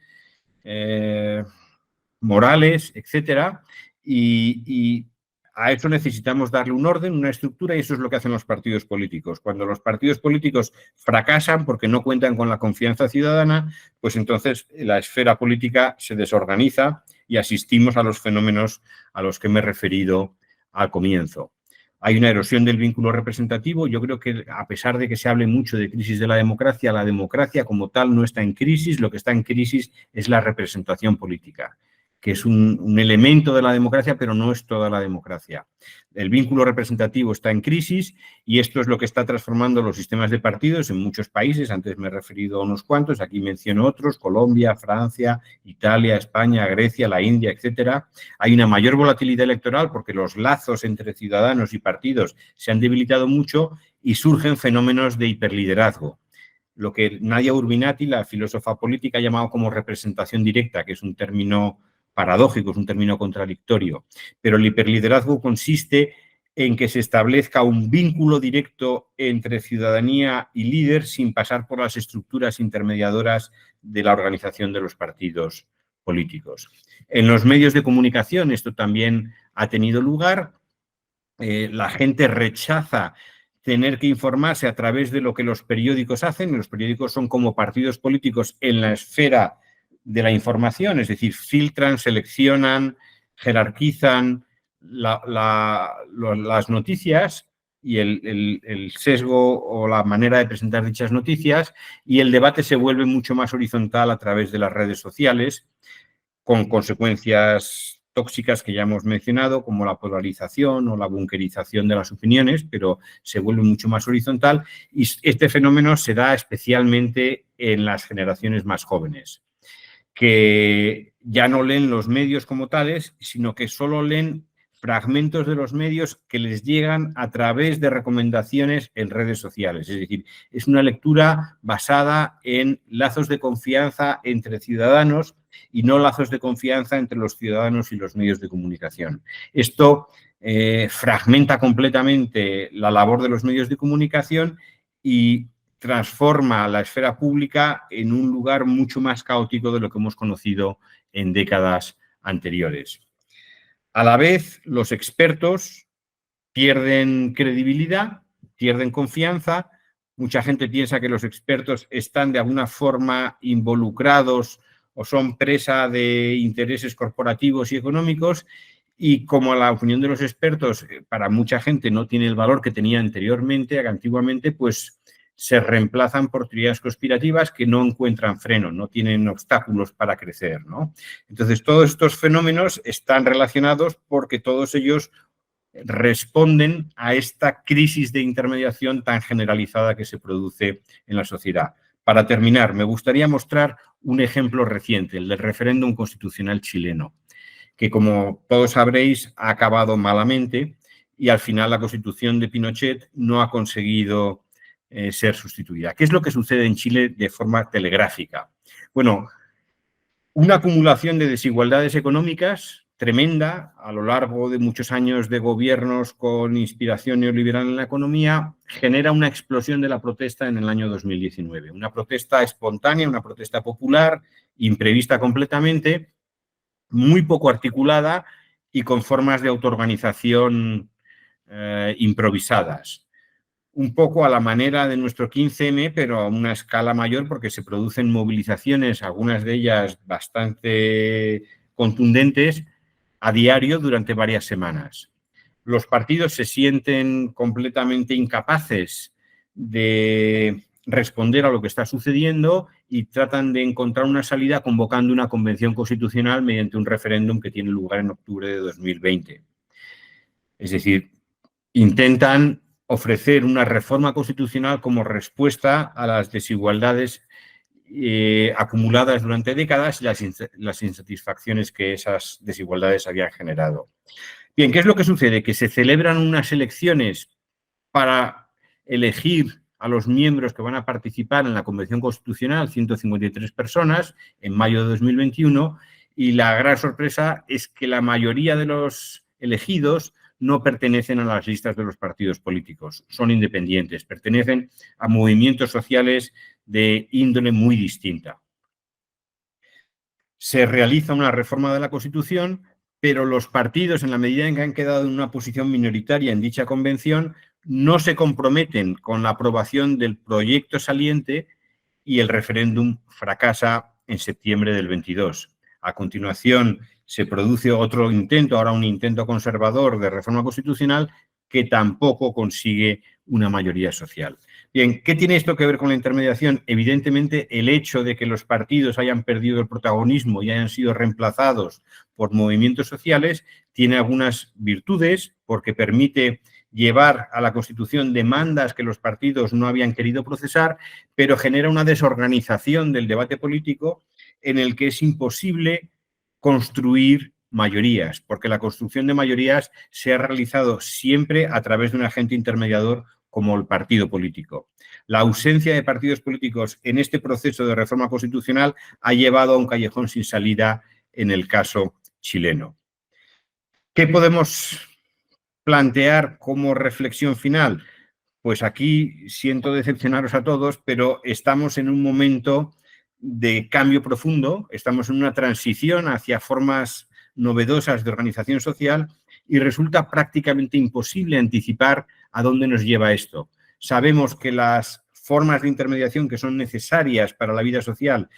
morales, etcétera, y a eso necesitamos darle un orden, una estructura, y eso es lo que hacen los partidos políticos. Cuando los partidos políticos fracasan porque no cuentan con la confianza ciudadana, pues entonces la esfera política se desorganiza y asistimos a los fenómenos a los que me he referido al comienzo. Hay una erosión del vínculo representativo. Yo creo que, a pesar de que se hable mucho de crisis de la democracia como tal no está en crisis. Lo que está en crisis es la representación política, que es un elemento de la democracia, pero no es toda la democracia. El vínculo representativo está en crisis y esto es lo que está transformando los sistemas de partidos en muchos países. Antes me he referido a unos cuantos, aquí menciono otros: Colombia, Francia, Italia, España, Grecia, la India, etcétera. Hay una mayor volatilidad electoral porque los lazos entre ciudadanos y partidos se han debilitado mucho y surgen fenómenos de hiperliderazgo. Lo que Nadia Urbinati, la filósofa política, ha llamado como representación directa, que es un término paradójico, es un término contradictorio, pero el hiperliderazgo consiste en que se establezca un vínculo directo entre ciudadanía y líder sin pasar por las estructuras intermediadoras de la organización de los partidos políticos. En los medios de comunicación esto también ha tenido lugar. La gente rechaza tener que informarse a través de lo que los periódicos hacen. Los periódicos son como partidos políticos en la esfera de la información, es decir, filtran, seleccionan, jerarquizan las noticias y el sesgo o la manera de presentar dichas noticias, y el debate se vuelve mucho más horizontal a través de las redes sociales, con consecuencias tóxicas que ya hemos mencionado, como la polarización o la bunkerización de las opiniones, pero se vuelve mucho más horizontal, y este fenómeno se da especialmente en las generaciones más jóvenes, que ya no leen los medios como tales, sino que solo leen fragmentos de los medios que les llegan a través de recomendaciones en redes sociales. Es decir, es una lectura basada en lazos de confianza entre ciudadanos y no lazos de confianza entre los ciudadanos y los medios de comunicación. Esto fragmenta completamente la labor de los medios de comunicación y transforma la esfera pública en un lugar mucho más caótico de lo que hemos conocido en décadas anteriores. A la vez, los expertos pierden credibilidad, pierden confianza. Mucha gente piensa que los expertos están de alguna forma involucrados o son presa de intereses corporativos y económicos, y como la opinión de los expertos para mucha gente no tiene el valor que tenía antiguamente, pues se reemplazan por teorías conspirativas que no encuentran freno, no tienen obstáculos para crecer, ¿no? Entonces, todos estos fenómenos están relacionados porque todos ellos responden a esta crisis de intermediación tan generalizada que se produce en la sociedad. Para terminar, me gustaría mostrar un ejemplo reciente, el del referéndum constitucional chileno, que, como todos sabréis, ha acabado malamente y al final la Constitución de Pinochet no ha conseguido ser sustituida. ¿Qué es lo que sucede en Chile de forma telegráfica? Bueno, una acumulación de desigualdades económicas tremenda a lo largo de muchos años de gobiernos con inspiración neoliberal en la economía genera una explosión de la protesta en el año 2019. Una protesta espontánea, una protesta popular, imprevista completamente, muy poco articulada y con formas de autoorganización improvisadas. Un poco a la manera de nuestro 15M, pero a una escala mayor, porque se producen movilizaciones, algunas de ellas bastante contundentes, a diario durante varias semanas. Los partidos se sienten completamente incapaces de responder a lo que está sucediendo y tratan de encontrar una salida convocando una convención constitucional mediante un referéndum que tiene lugar en octubre de 2020. Es decir, intentan ofrecer una reforma constitucional como respuesta a las desigualdades acumuladas durante décadas y las insatisfacciones que esas desigualdades habían generado. Bien, ¿qué es lo que sucede? Que se celebran unas elecciones para elegir a los miembros que van a participar en la Convención Constitucional, 153 personas, en mayo de 2021, y la gran sorpresa es que la mayoría de los elegidos no pertenecen a las listas de los partidos políticos, son independientes, pertenecen a movimientos sociales de índole muy distinta. Se realiza una reforma de la Constitución, pero los partidos, en la medida en que han quedado en una posición minoritaria en dicha convención, no se comprometen con la aprobación del proyecto saliente y el referéndum fracasa en septiembre del 22. A continuación, se produce otro intento, ahora un intento conservador de reforma constitucional que tampoco consigue una mayoría social. Bien, ¿qué tiene esto que ver con la intermediación? Evidentemente, el hecho de que los partidos hayan perdido el protagonismo y hayan sido reemplazados por movimientos sociales tiene algunas virtudes porque permite llevar a la Constitución demandas que los partidos no habían querido procesar, pero genera una desorganización del debate político en el que es imposible construir mayorías, porque la construcción de mayorías se ha realizado siempre a través de un agente intermediador como el partido político. La ausencia de partidos políticos en este proceso de reforma constitucional ha llevado a un callejón sin salida en el caso chileno. ¿Qué podemos plantear como reflexión final? Pues aquí siento decepcionaros a todos, pero estamos en un momento de cambio profundo, estamos en una transición hacia formas novedosas de organización social y resulta prácticamente imposible anticipar a dónde nos lleva esto. Sabemos que las formas de intermediación que son necesarias para la vida social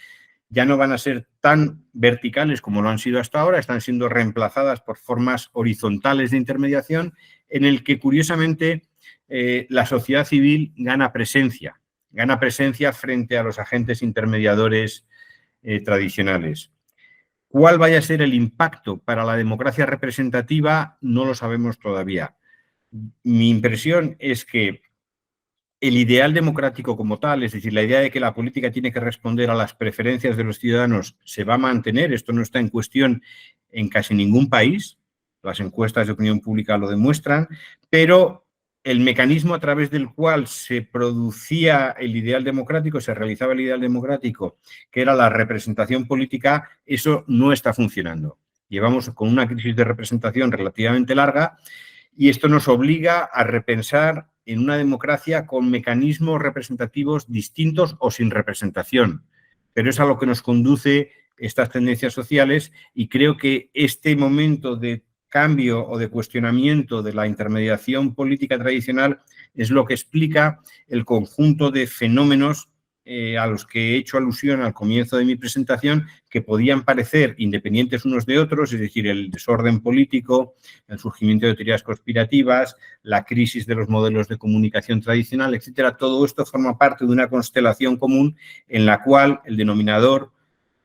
ya no van a ser tan verticales como lo han sido hasta ahora, están siendo reemplazadas por formas horizontales de intermediación en el que, curiosamente, la sociedad civil gana presencia frente a los agentes intermediadores tradicionales. ¿Cuál vaya a ser el impacto para la democracia representativa? No lo sabemos todavía. Mi impresión es que el ideal democrático como tal, es decir, la idea de que la política tiene que responder a las preferencias de los ciudadanos, se va a mantener. Esto no está en cuestión en casi ningún país. Las encuestas de opinión pública lo demuestran, pero el mecanismo a través del cual se producía el ideal democrático, se realizaba el ideal democrático, que era la representación política, eso no está funcionando. Llevamos con una crisis de representación relativamente larga y esto nos obliga a repensar en una democracia con mecanismos representativos distintos o sin representación. Pero es a lo que nos conduce estas tendencias sociales y creo que este momento de cambio o de cuestionamiento de la intermediación política tradicional es lo que explica el conjunto de fenómenos a los que he hecho alusión al comienzo de mi presentación, que podían parecer independientes unos de otros, es decir, el desorden político, el surgimiento de teorías conspirativas, la crisis de los modelos de comunicación tradicional, etcétera. Todo esto forma parte de una constelación común en la cual el denominador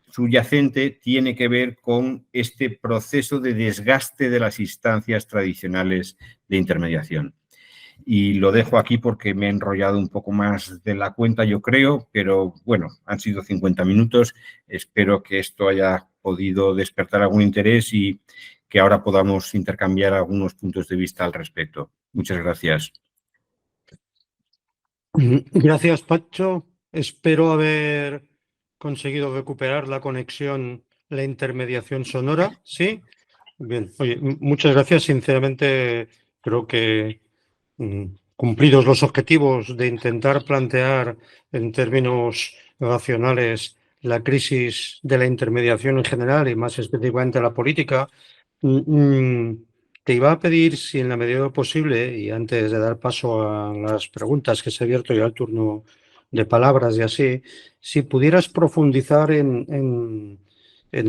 subyacente tiene que ver con este proceso de desgaste de las instancias tradicionales de intermediación. Y lo dejo aquí porque me he enrollado un poco más de la cuenta, yo creo, pero bueno, han sido 50 minutos. Espero que esto haya podido despertar algún interés y que ahora podamos intercambiar algunos puntos de vista al respecto. Muchas gracias. Gracias, Pacho. Espero haber conseguido recuperar la conexión, la intermediación sonora. ¿Sí? Bien. Oye, muchas gracias. Sinceramente, creo que cumplidos los objetivos de intentar plantear en términos racionales la crisis de la intermediación en general y más específicamente la política, te iba a pedir si en la medida de lo posible, y antes de dar paso a las preguntas que se ha abierto ya el turno de palabras y así, si pudieras profundizar en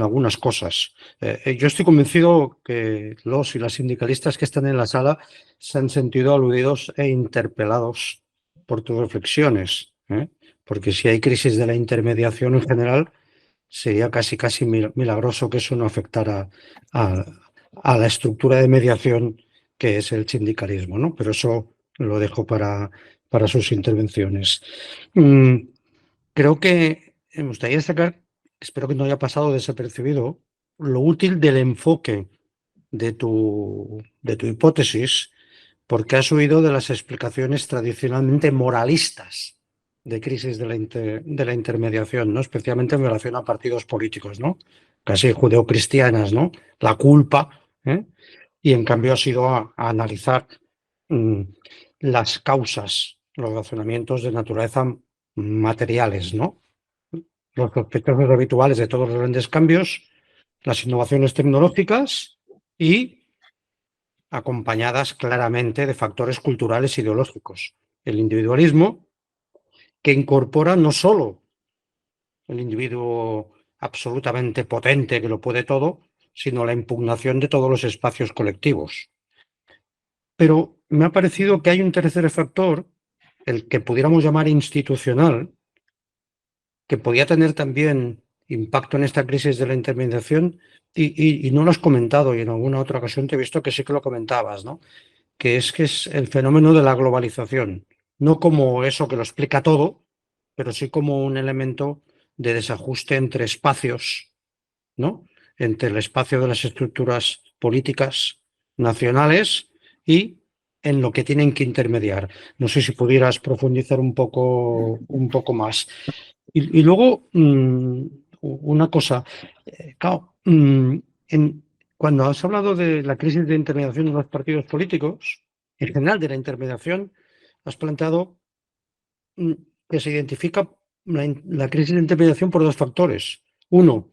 algunas cosas. Yo estoy convencido que los y las sindicalistas que están en la sala se han sentido aludidos e interpelados por tus reflexiones, porque si hay crisis de la intermediación en general, sería casi milagroso que eso no afectara a la estructura de mediación que es el sindicalismo, ¿no? Pero eso lo dejo para sus intervenciones. Creo que me gustaría destacar, espero que no haya pasado desapercibido, lo útil del enfoque de tu hipótesis, porque has huido de las explicaciones tradicionalmente moralistas de crisis de la intermediación, ¿no? Especialmente en relación a partidos políticos, ¿no? casi judeocristianas, ¿no? La culpa, ¿eh? Y en cambio ha sido a analizar las causas, los razonamientos de naturaleza materiales, ¿no? Los sospechosos habituales de todos los grandes cambios, las innovaciones tecnológicas y acompañadas claramente de factores culturales e ideológicos. El individualismo, que incorpora no solo el individuo absolutamente potente que lo puede todo, sino la impugnación de todos los espacios colectivos. Pero me ha parecido que hay un tercer factor, el que pudiéramos llamar institucional, que podía tener también impacto en esta crisis de la intermediación y no lo has comentado y en alguna otra ocasión te he visto que sí que lo comentabas, ¿no? Que es el fenómeno de la globalización, no como eso que lo explica todo, pero sí como un elemento de desajuste entre espacios, ¿no? Entre el espacio de las estructuras políticas nacionales y en lo que tienen que intermediar. No sé si pudieras profundizar un poco más. Y luego, una cosa, claro, cuando has hablado de la crisis de intermediación de los partidos políticos, en general de la intermediación, has planteado mm, que se identifica la crisis de intermediación por dos factores. Uno,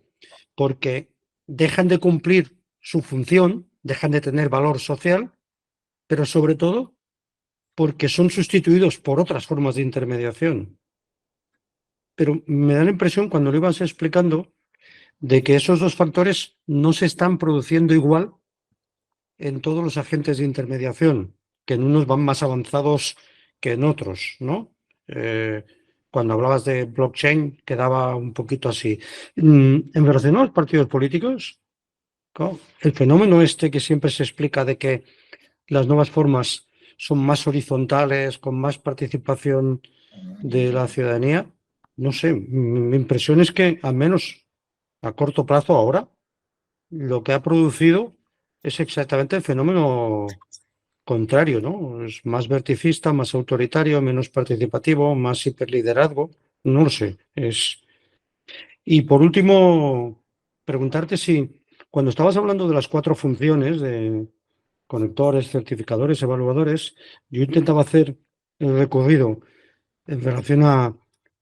porque dejan de cumplir su función, dejan de tener valor social, pero sobre todo porque son sustituidos por otras formas de intermediación. Pero me da la impresión, cuando lo ibas explicando, de que esos dos factores no se están produciendo igual en todos los agentes de intermediación, que en unos van más avanzados que en otros, ¿no? Cuando hablabas de blockchain quedaba un poquito así. En relación a los partidos políticos, claro, el fenómeno este que siempre se explica de que las nuevas formas son más horizontales, con más participación de la ciudadanía, no sé, mi impresión es que al menos a corto plazo ahora, lo que ha producido es exactamente el fenómeno contrario, ¿no? Es más verticista, más autoritario, menos participativo, más hiperliderazgo, no lo sé. Y por último, preguntarte si cuando estabas hablando de las cuatro funciones de conectores, certificadores, evaluadores, yo intentaba hacer el recorrido en relación a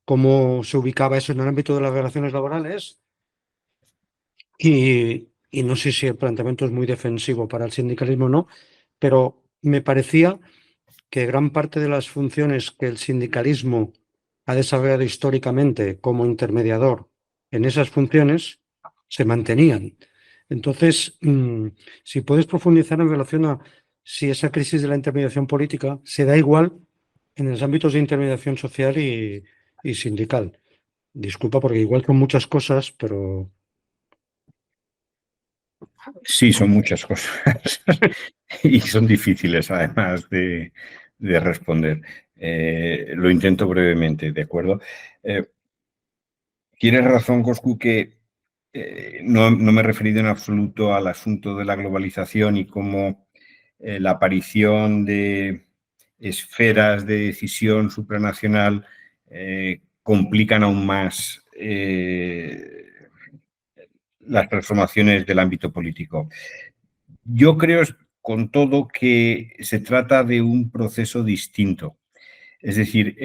cómo se ubicaba eso en el ámbito de las relaciones laborales y no sé si el planteamiento es muy defensivo para el sindicalismo o no, pero me parecía que gran parte de las funciones que el sindicalismo ha desarrollado históricamente como intermediador en esas funciones se mantenían. Entonces, si puedes profundizar en relación a si esa crisis de la intermediación política se da igual en los ámbitos de intermediación social y sindical. Disculpa porque igual son muchas cosas, pero Sí, son muchas cosas y son difíciles además de responder. Lo intento brevemente, ¿de acuerdo? Tienes razón, Coscu, que no me he referido en absoluto al asunto de la globalización y cómo la aparición de esferas de decisión supranacional complican aún más las transformaciones del ámbito político. Yo creo, con todo, que se trata de un proceso distinto. Es decir,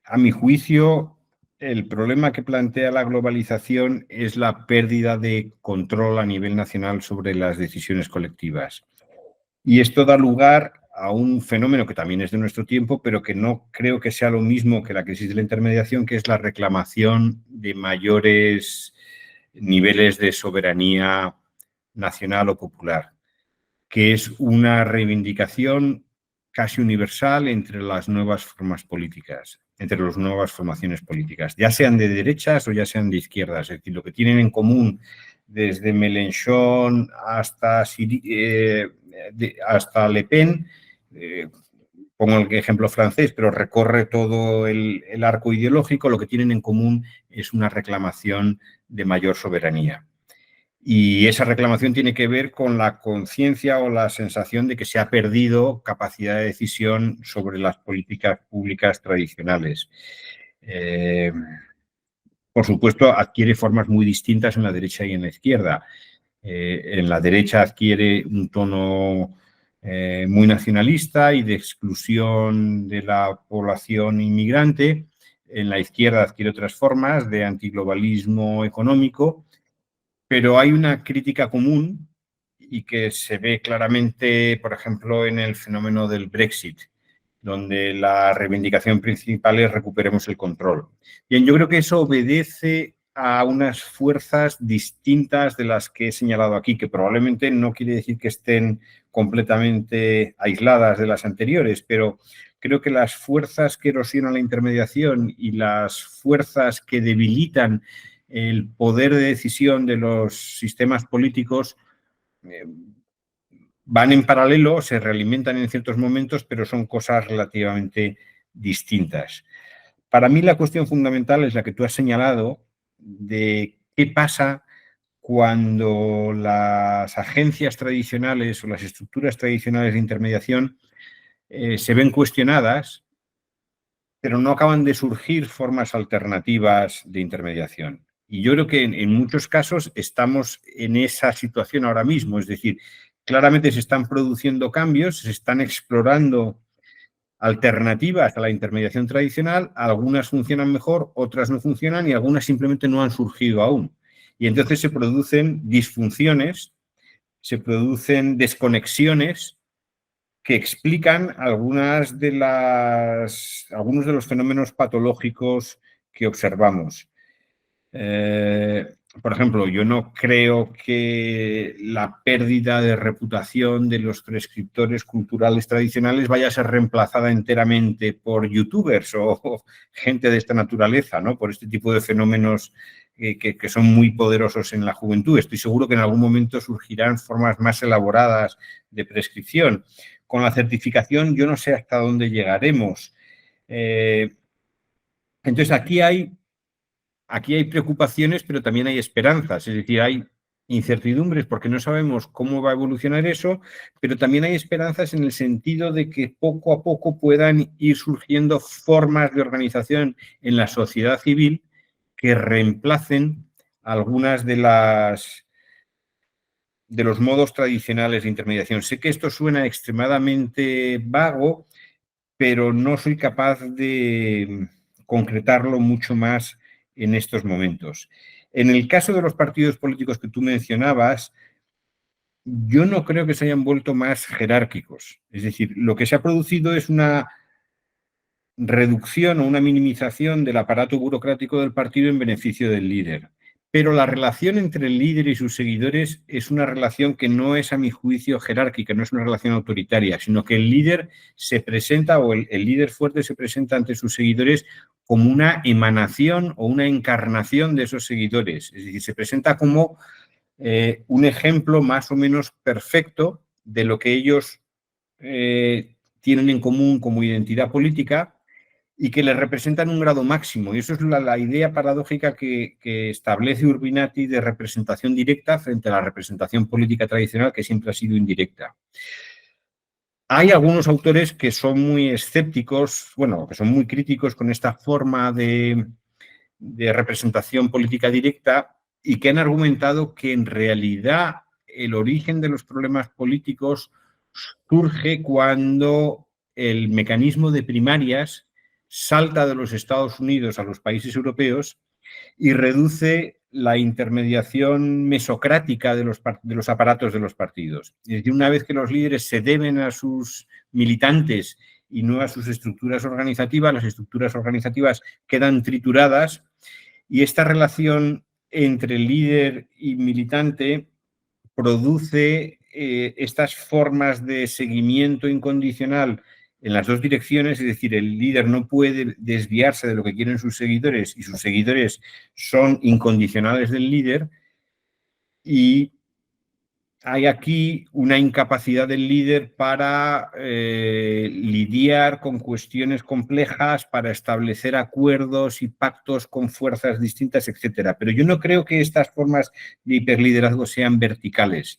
a mi juicio, el problema que plantea la globalización es la pérdida de control a nivel nacional sobre las decisiones colectivas. Y esto da lugar a un fenómeno que también es de nuestro tiempo, pero que no creo que sea lo mismo que la crisis de la intermediación, que es la reclamación de mayores niveles de soberanía nacional o popular, que es una reivindicación casi universal entre las nuevas formas políticas, entre las nuevas formaciones políticas, ya sean de derechas o ya sean de izquierdas. Es decir, lo que tienen en común desde Mélenchon hasta Le Pen, pongo el ejemplo francés, pero recorre todo el arco ideológico, lo que tienen en común es una reclamación de mayor soberanía. Y esa reclamación tiene que ver con la conciencia o la sensación de que se ha perdido capacidad de decisión sobre las políticas públicas tradicionales. por supuesto, adquiere formas muy distintas en la derecha y en la izquierda. En la derecha adquiere un tono muy nacionalista y de exclusión de la población inmigrante. En la izquierda adquiere otras formas de antiglobalismo económico, pero hay una crítica común y que se ve claramente, por ejemplo, en el fenómeno del Brexit, donde la reivindicación principal es recuperemos el control. Bien, yo creo que eso obedece a unas fuerzas distintas de las que he señalado aquí, que probablemente no quiere decir que estén completamente aisladas de las anteriores, pero creo que las fuerzas que erosionan la intermediación y las fuerzas que debilitan el poder de decisión de los sistemas políticos van en paralelo, se realimentan en ciertos momentos, pero son cosas relativamente distintas. Para mí la cuestión fundamental es la que tú has señalado de qué pasa cuando las agencias tradicionales o las estructuras tradicionales de intermediación se ven cuestionadas, pero no acaban de surgir formas alternativas de intermediación. Y yo creo que en muchos casos estamos en esa situación ahora mismo, es decir, claramente se están produciendo cambios, se están explorando alternativas a la intermediación tradicional, algunas funcionan mejor, otras no funcionan y algunas simplemente no han surgido aún. Y entonces se producen disfunciones, se producen desconexiones que explican algunos de los fenómenos patológicos que observamos. Por ejemplo, yo no creo que la pérdida de reputación de los prescriptores culturales tradicionales vaya a ser reemplazada enteramente por youtubers o gente de esta naturaleza, ¿no? Por este tipo de fenómenos que son muy poderosos en la juventud. Estoy seguro que en algún momento surgirán formas más elaboradas de prescripción. Con la certificación yo no sé hasta dónde llegaremos. Entonces aquí hay preocupaciones, pero también hay esperanzas. Es decir, hay incertidumbres porque no sabemos cómo va a evolucionar eso, pero también hay esperanzas en el sentido de que poco a poco puedan ir surgiendo formas de organización en la sociedad civil que reemplacen algunas de los modos tradicionales de intermediación. Sé que esto suena extremadamente vago, pero no soy capaz de concretarlo mucho más en estos momentos. En el caso de los partidos políticos que tú mencionabas, yo no creo que se hayan vuelto más jerárquicos. Es decir, lo que se ha producido es una reducción o una minimización del aparato burocrático del partido en beneficio del líder. Pero la relación entre el líder y sus seguidores es una relación que no es, a mi juicio, jerárquica, no es una relación autoritaria, sino que el líder se presenta o el líder fuerte se presenta ante sus seguidores como una emanación o una encarnación de esos seguidores. Es decir, se presenta como un ejemplo más o menos perfecto de lo que ellos tienen en común como identidad política y que le representan un grado máximo. Y eso es la idea paradójica que establece Urbinati de representación directa frente a la representación política tradicional, que siempre ha sido indirecta. Hay algunos autores que son muy escépticos, bueno, que son muy críticos con esta forma de representación política directa y que han argumentado que en realidad el origen de los problemas políticos surge cuando el mecanismo de primarias salta de los Estados Unidos a los países europeos y reduce la intermediación mesocrática de los aparatos de los partidos. Es decir, una vez que los líderes se deben a sus militantes y no a sus estructuras organizativas, las estructuras organizativas quedan trituradas y esta relación entre líder y militante produce estas formas de seguimiento incondicional en las dos direcciones, es decir, el líder no puede desviarse de lo que quieren sus seguidores y sus seguidores son incondicionales del líder y hay aquí una incapacidad del líder para lidiar con cuestiones complejas, para establecer acuerdos y pactos con fuerzas distintas, etcétera. Pero yo no creo que estas formas de hiperliderazgo sean verticales.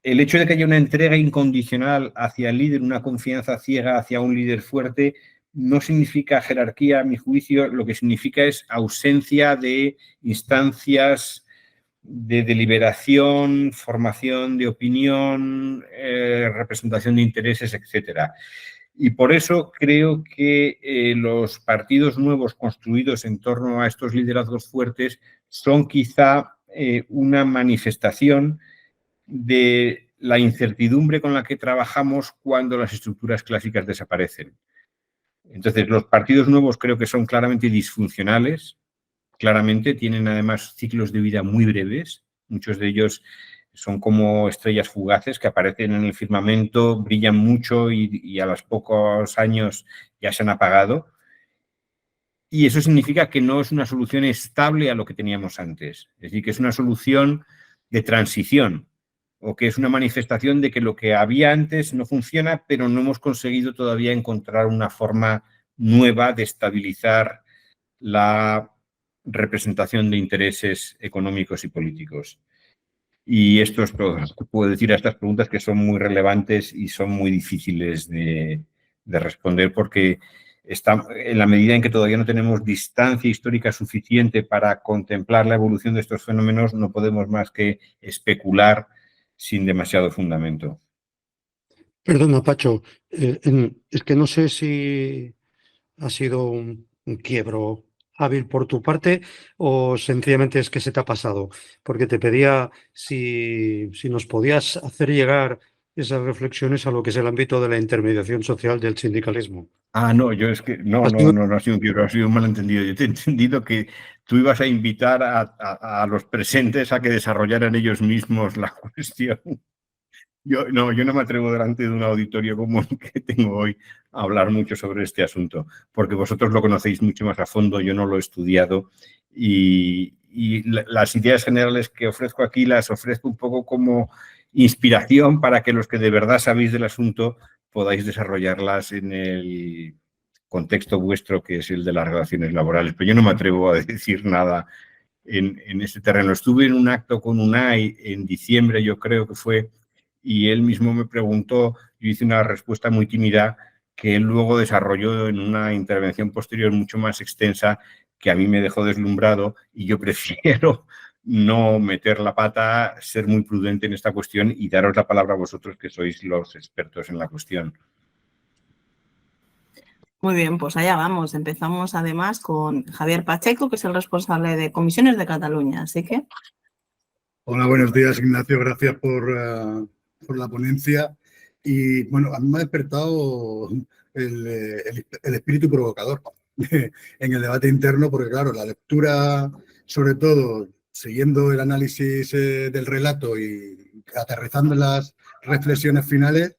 El hecho de que haya una entrega incondicional hacia el líder, una confianza ciega hacia un líder fuerte, no significa jerarquía, a mi juicio, lo que significa es ausencia de instancias de deliberación, formación de opinión, representación de intereses, etcétera. Y por eso creo que los partidos nuevos construidos en torno a estos liderazgos fuertes son quizá una manifestación de la incertidumbre con la que trabajamos cuando las estructuras clásicas desaparecen. Entonces, los partidos nuevos creo que son claramente disfuncionales, claramente tienen además ciclos de vida muy breves, muchos de ellos son como estrellas fugaces que aparecen en el firmamento, brillan mucho y a los pocos años ya se han apagado. Y eso significa que no es una solución estable a lo que teníamos antes. Es decir, que es una solución de transición o que es una manifestación de que lo que había antes no funciona, pero no hemos conseguido todavía encontrar una forma nueva de estabilizar la representación de intereses económicos y políticos. Y esto es todo lo que puedo decir a estas preguntas, que son muy relevantes y son muy difíciles de responder porque está, en la medida en que todavía no tenemos distancia histórica suficiente para contemplar la evolución de estos fenómenos, no podemos más que especular sin demasiado fundamento. Perdona, Pacho, es que no sé si ha sido un quiebro hábil por tu parte o sencillamente es que se te ha pasado, porque te pedía si nos podías hacer llegar esas reflexiones a lo que es el ámbito de la intermediación social del sindicalismo. Ah, no, yo es que no Ha sido- ha sido un quiebro, ha sido un malentendido. Yo te he entendido que tú ibas a invitar a los presentes a que desarrollaran ellos mismos la cuestión. Yo no me atrevo delante de un auditorio como el que tengo hoy a hablar mucho sobre este asunto, porque vosotros lo conocéis mucho más a fondo, yo no lo he estudiado y las ideas generales que ofrezco aquí las ofrezco un poco como inspiración para que los que de verdad sabéis del asunto podáis desarrollarlas en el contexto vuestro, que es el de las relaciones laborales. Pero yo no me atrevo a decir nada en este terreno. Estuve en un acto con UNAI en diciembre, yo creo que fue, y él mismo me preguntó, yo hice una respuesta muy tímida que él luego desarrolló en una intervención posterior mucho más extensa que a mí me dejó deslumbrado y yo prefiero no meter la pata, ser muy prudente en esta cuestión y daros la palabra a vosotros que sois los expertos en la cuestión. Muy bien, pues allá vamos. Empezamos además con Javier Pacheco, que es el responsable de Comisiones de Cataluña. Así que. Hola, buenos días, Ignacio. Gracias por la ponencia. Y bueno, a mí me ha despertado el espíritu provocador en el debate interno, porque claro, la lectura, sobre todo, siguiendo el análisis del relato y aterrizando en las reflexiones finales,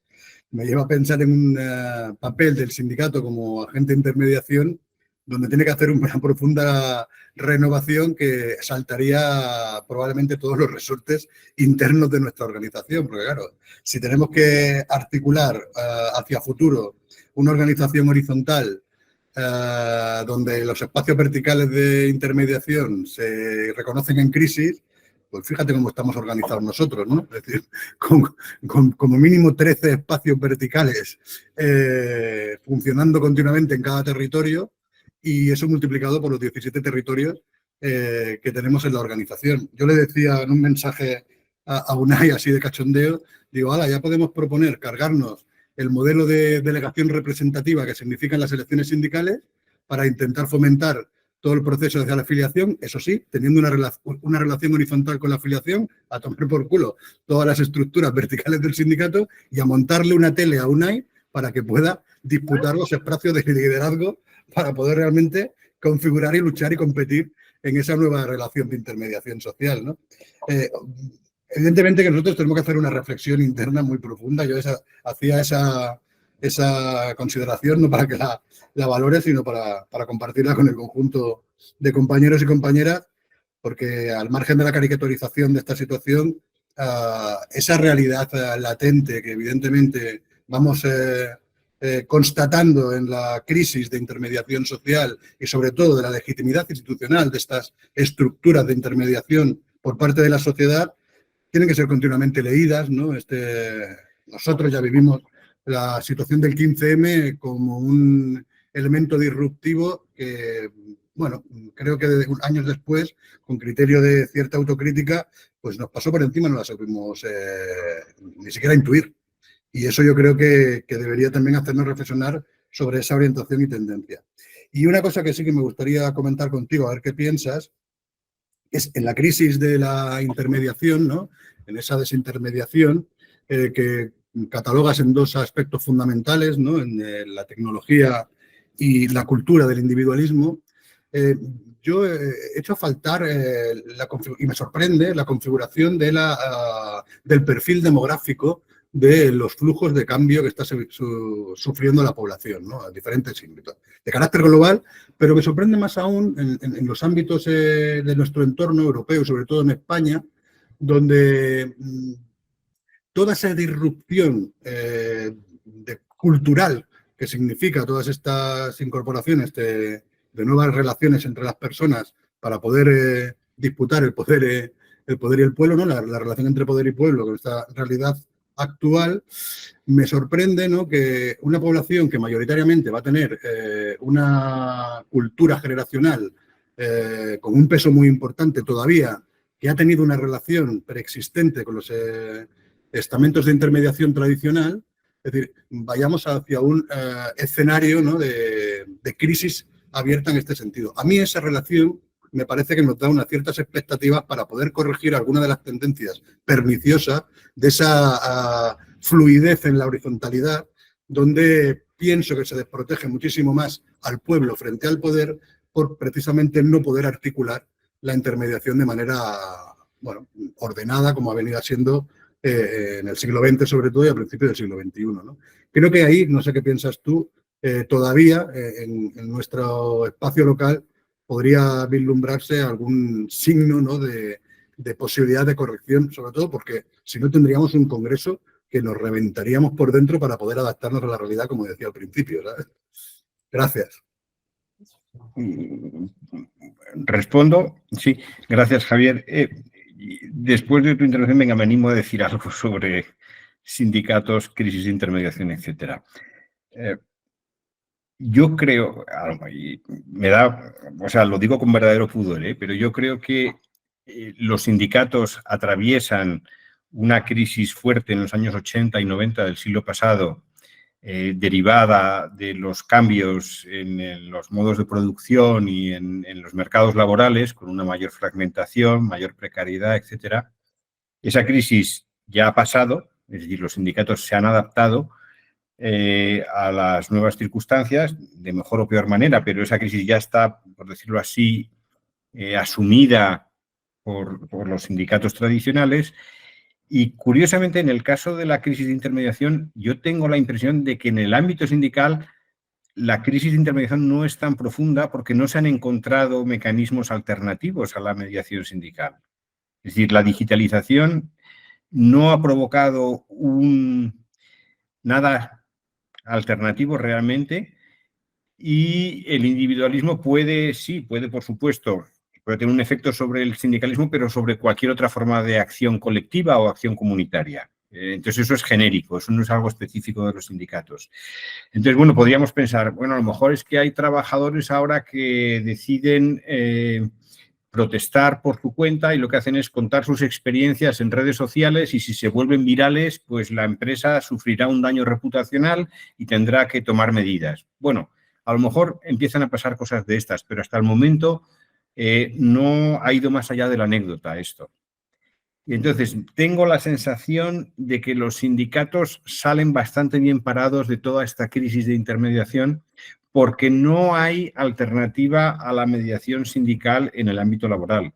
me lleva a pensar en un papel del sindicato como agente de intermediación, donde tiene que hacer una profunda renovación que saltaría probablemente todos los resortes internos de nuestra organización, porque claro, si tenemos que articular hacia futuro una organización horizontal donde los espacios verticales de intermediación se reconocen en crisis, pues fíjate cómo estamos organizados nosotros, ¿no? Es decir, con como mínimo 13 espacios verticales funcionando continuamente en cada territorio, y eso multiplicado por los 17 territorios que tenemos en la organización. Yo le decía en un mensaje a Unai, así de cachondeo, digo, ala, ya podemos proponer cargarnos el modelo de delegación representativa que significan las elecciones sindicales para intentar fomentar todo el proceso hacia la afiliación, eso sí, teniendo una relación horizontal con la afiliación, a tomar por culo todas las estructuras verticales del sindicato y a montarle una tele a Unai para que pueda disputar los espacios de liderazgo para poder realmente configurar y luchar y competir en esa nueva relación de intermediación social, ¿no? Evidentemente que nosotros tenemos que hacer una reflexión interna muy profunda. Yo hacía esa consideración no para que la valore, sino para compartirla con el conjunto de compañeros y compañeras, porque al margen de la caricaturización de esta situación, esa realidad latente que evidentemente vamos constatando en la crisis de intermediación social y sobre todo de la legitimidad institucional de estas estructuras de intermediación por parte de la sociedad, tienen que ser continuamente leídas, ¿no? Nosotros ya vivimos la situación del 15M como un elemento disruptivo que, bueno, creo que años después, con criterio de cierta autocrítica, pues nos pasó por encima, no la supimos ni siquiera intuir. Y eso yo creo que debería también hacernos reflexionar sobre esa orientación y tendencia. Y una cosa que sí que me gustaría comentar contigo, a ver qué piensas, es en la crisis de la intermediación, ¿no? En esa desintermediación que catalogas en dos aspectos fundamentales, ¿no? En la tecnología y la cultura del individualismo. Yo he hecho faltar, y me sorprende, la configuración de del perfil demográfico de los flujos de cambio que está sufriendo la población, ¿no? A diferentes ámbitos, de carácter global, pero me sorprende más aún en los ámbitos de nuestro entorno europeo, sobre todo en España, donde toda esa disrupción cultural que significa todas estas incorporaciones de nuevas relaciones entre las personas para poder disputar el poder y el pueblo, ¿no? La relación entre poder y pueblo, con esta realidad actual, me sorprende, ¿no? Que una población que mayoritariamente va a tener una cultura generacional con un peso muy importante todavía, que ha tenido una relación preexistente con los estamentos de intermediación tradicional, es decir, vayamos hacia un escenario, ¿no? de crisis abierta en este sentido. A mí esa relación me parece que nos da unas ciertas expectativas para poder corregir alguna de las tendencias perniciosas de esa fluidez en la horizontalidad, donde pienso que se desprotege muchísimo más al pueblo frente al poder por precisamente no poder articular la intermediación de manera, bueno, ordenada, como ha venido siendo en el siglo XX sobre todo y a principios del siglo XXI, ¿no? Creo que ahí, no sé qué piensas tú, todavía en nuestro espacio local podría vislumbrarse algún signo, ¿no? de posibilidad de corrección, sobre todo porque si no tendríamos un congreso que nos reventaríamos por dentro para poder adaptarnos a la realidad, como decía al principio, ¿sabes? Gracias. Respondo, sí, gracias Javier. Después de tu intervención, venga, me animo a decir algo sobre sindicatos, crisis de intermediación, etcétera. Yo creo, y me da, o sea, lo digo con verdadero pudor, pero yo creo que los sindicatos atraviesan una crisis fuerte en los años 80 y 90 del siglo pasado, derivada de los cambios en los modos de producción y en los mercados laborales, con una mayor fragmentación, mayor precariedad, etcétera. Esa crisis ya ha pasado, es decir, los sindicatos se han adaptado a las nuevas circunstancias, de mejor o peor manera, pero esa crisis ya está, por decirlo así, asumida por los sindicatos tradicionales. Y curiosamente, en el caso de la crisis de intermediación, yo tengo la impresión de que en el ámbito sindical la crisis de intermediación no es tan profunda porque no se han encontrado mecanismos alternativos a la mediación sindical. Es decir, la digitalización no ha provocado nada alternativo realmente y el individualismo puede, por supuesto, puede tener un efecto sobre el sindicalismo, pero sobre cualquier otra forma de acción colectiva o acción comunitaria. Entonces eso es genérico, eso no es algo específico de los sindicatos. Entonces, bueno, podríamos pensar, bueno, a lo mejor es que hay trabajadores ahora que deciden protestar por su cuenta y lo que hacen es contar sus experiencias en redes sociales y si se vuelven virales, pues la empresa sufrirá un daño reputacional y tendrá que tomar medidas. Bueno, a lo mejor empiezan a pasar cosas de estas, pero hasta el momento no ha ido más allá de la anécdota esto. Y entonces, tengo la sensación de que los sindicatos salen bastante bien parados de toda esta crisis de intermediación porque no hay alternativa a la mediación sindical en el ámbito laboral.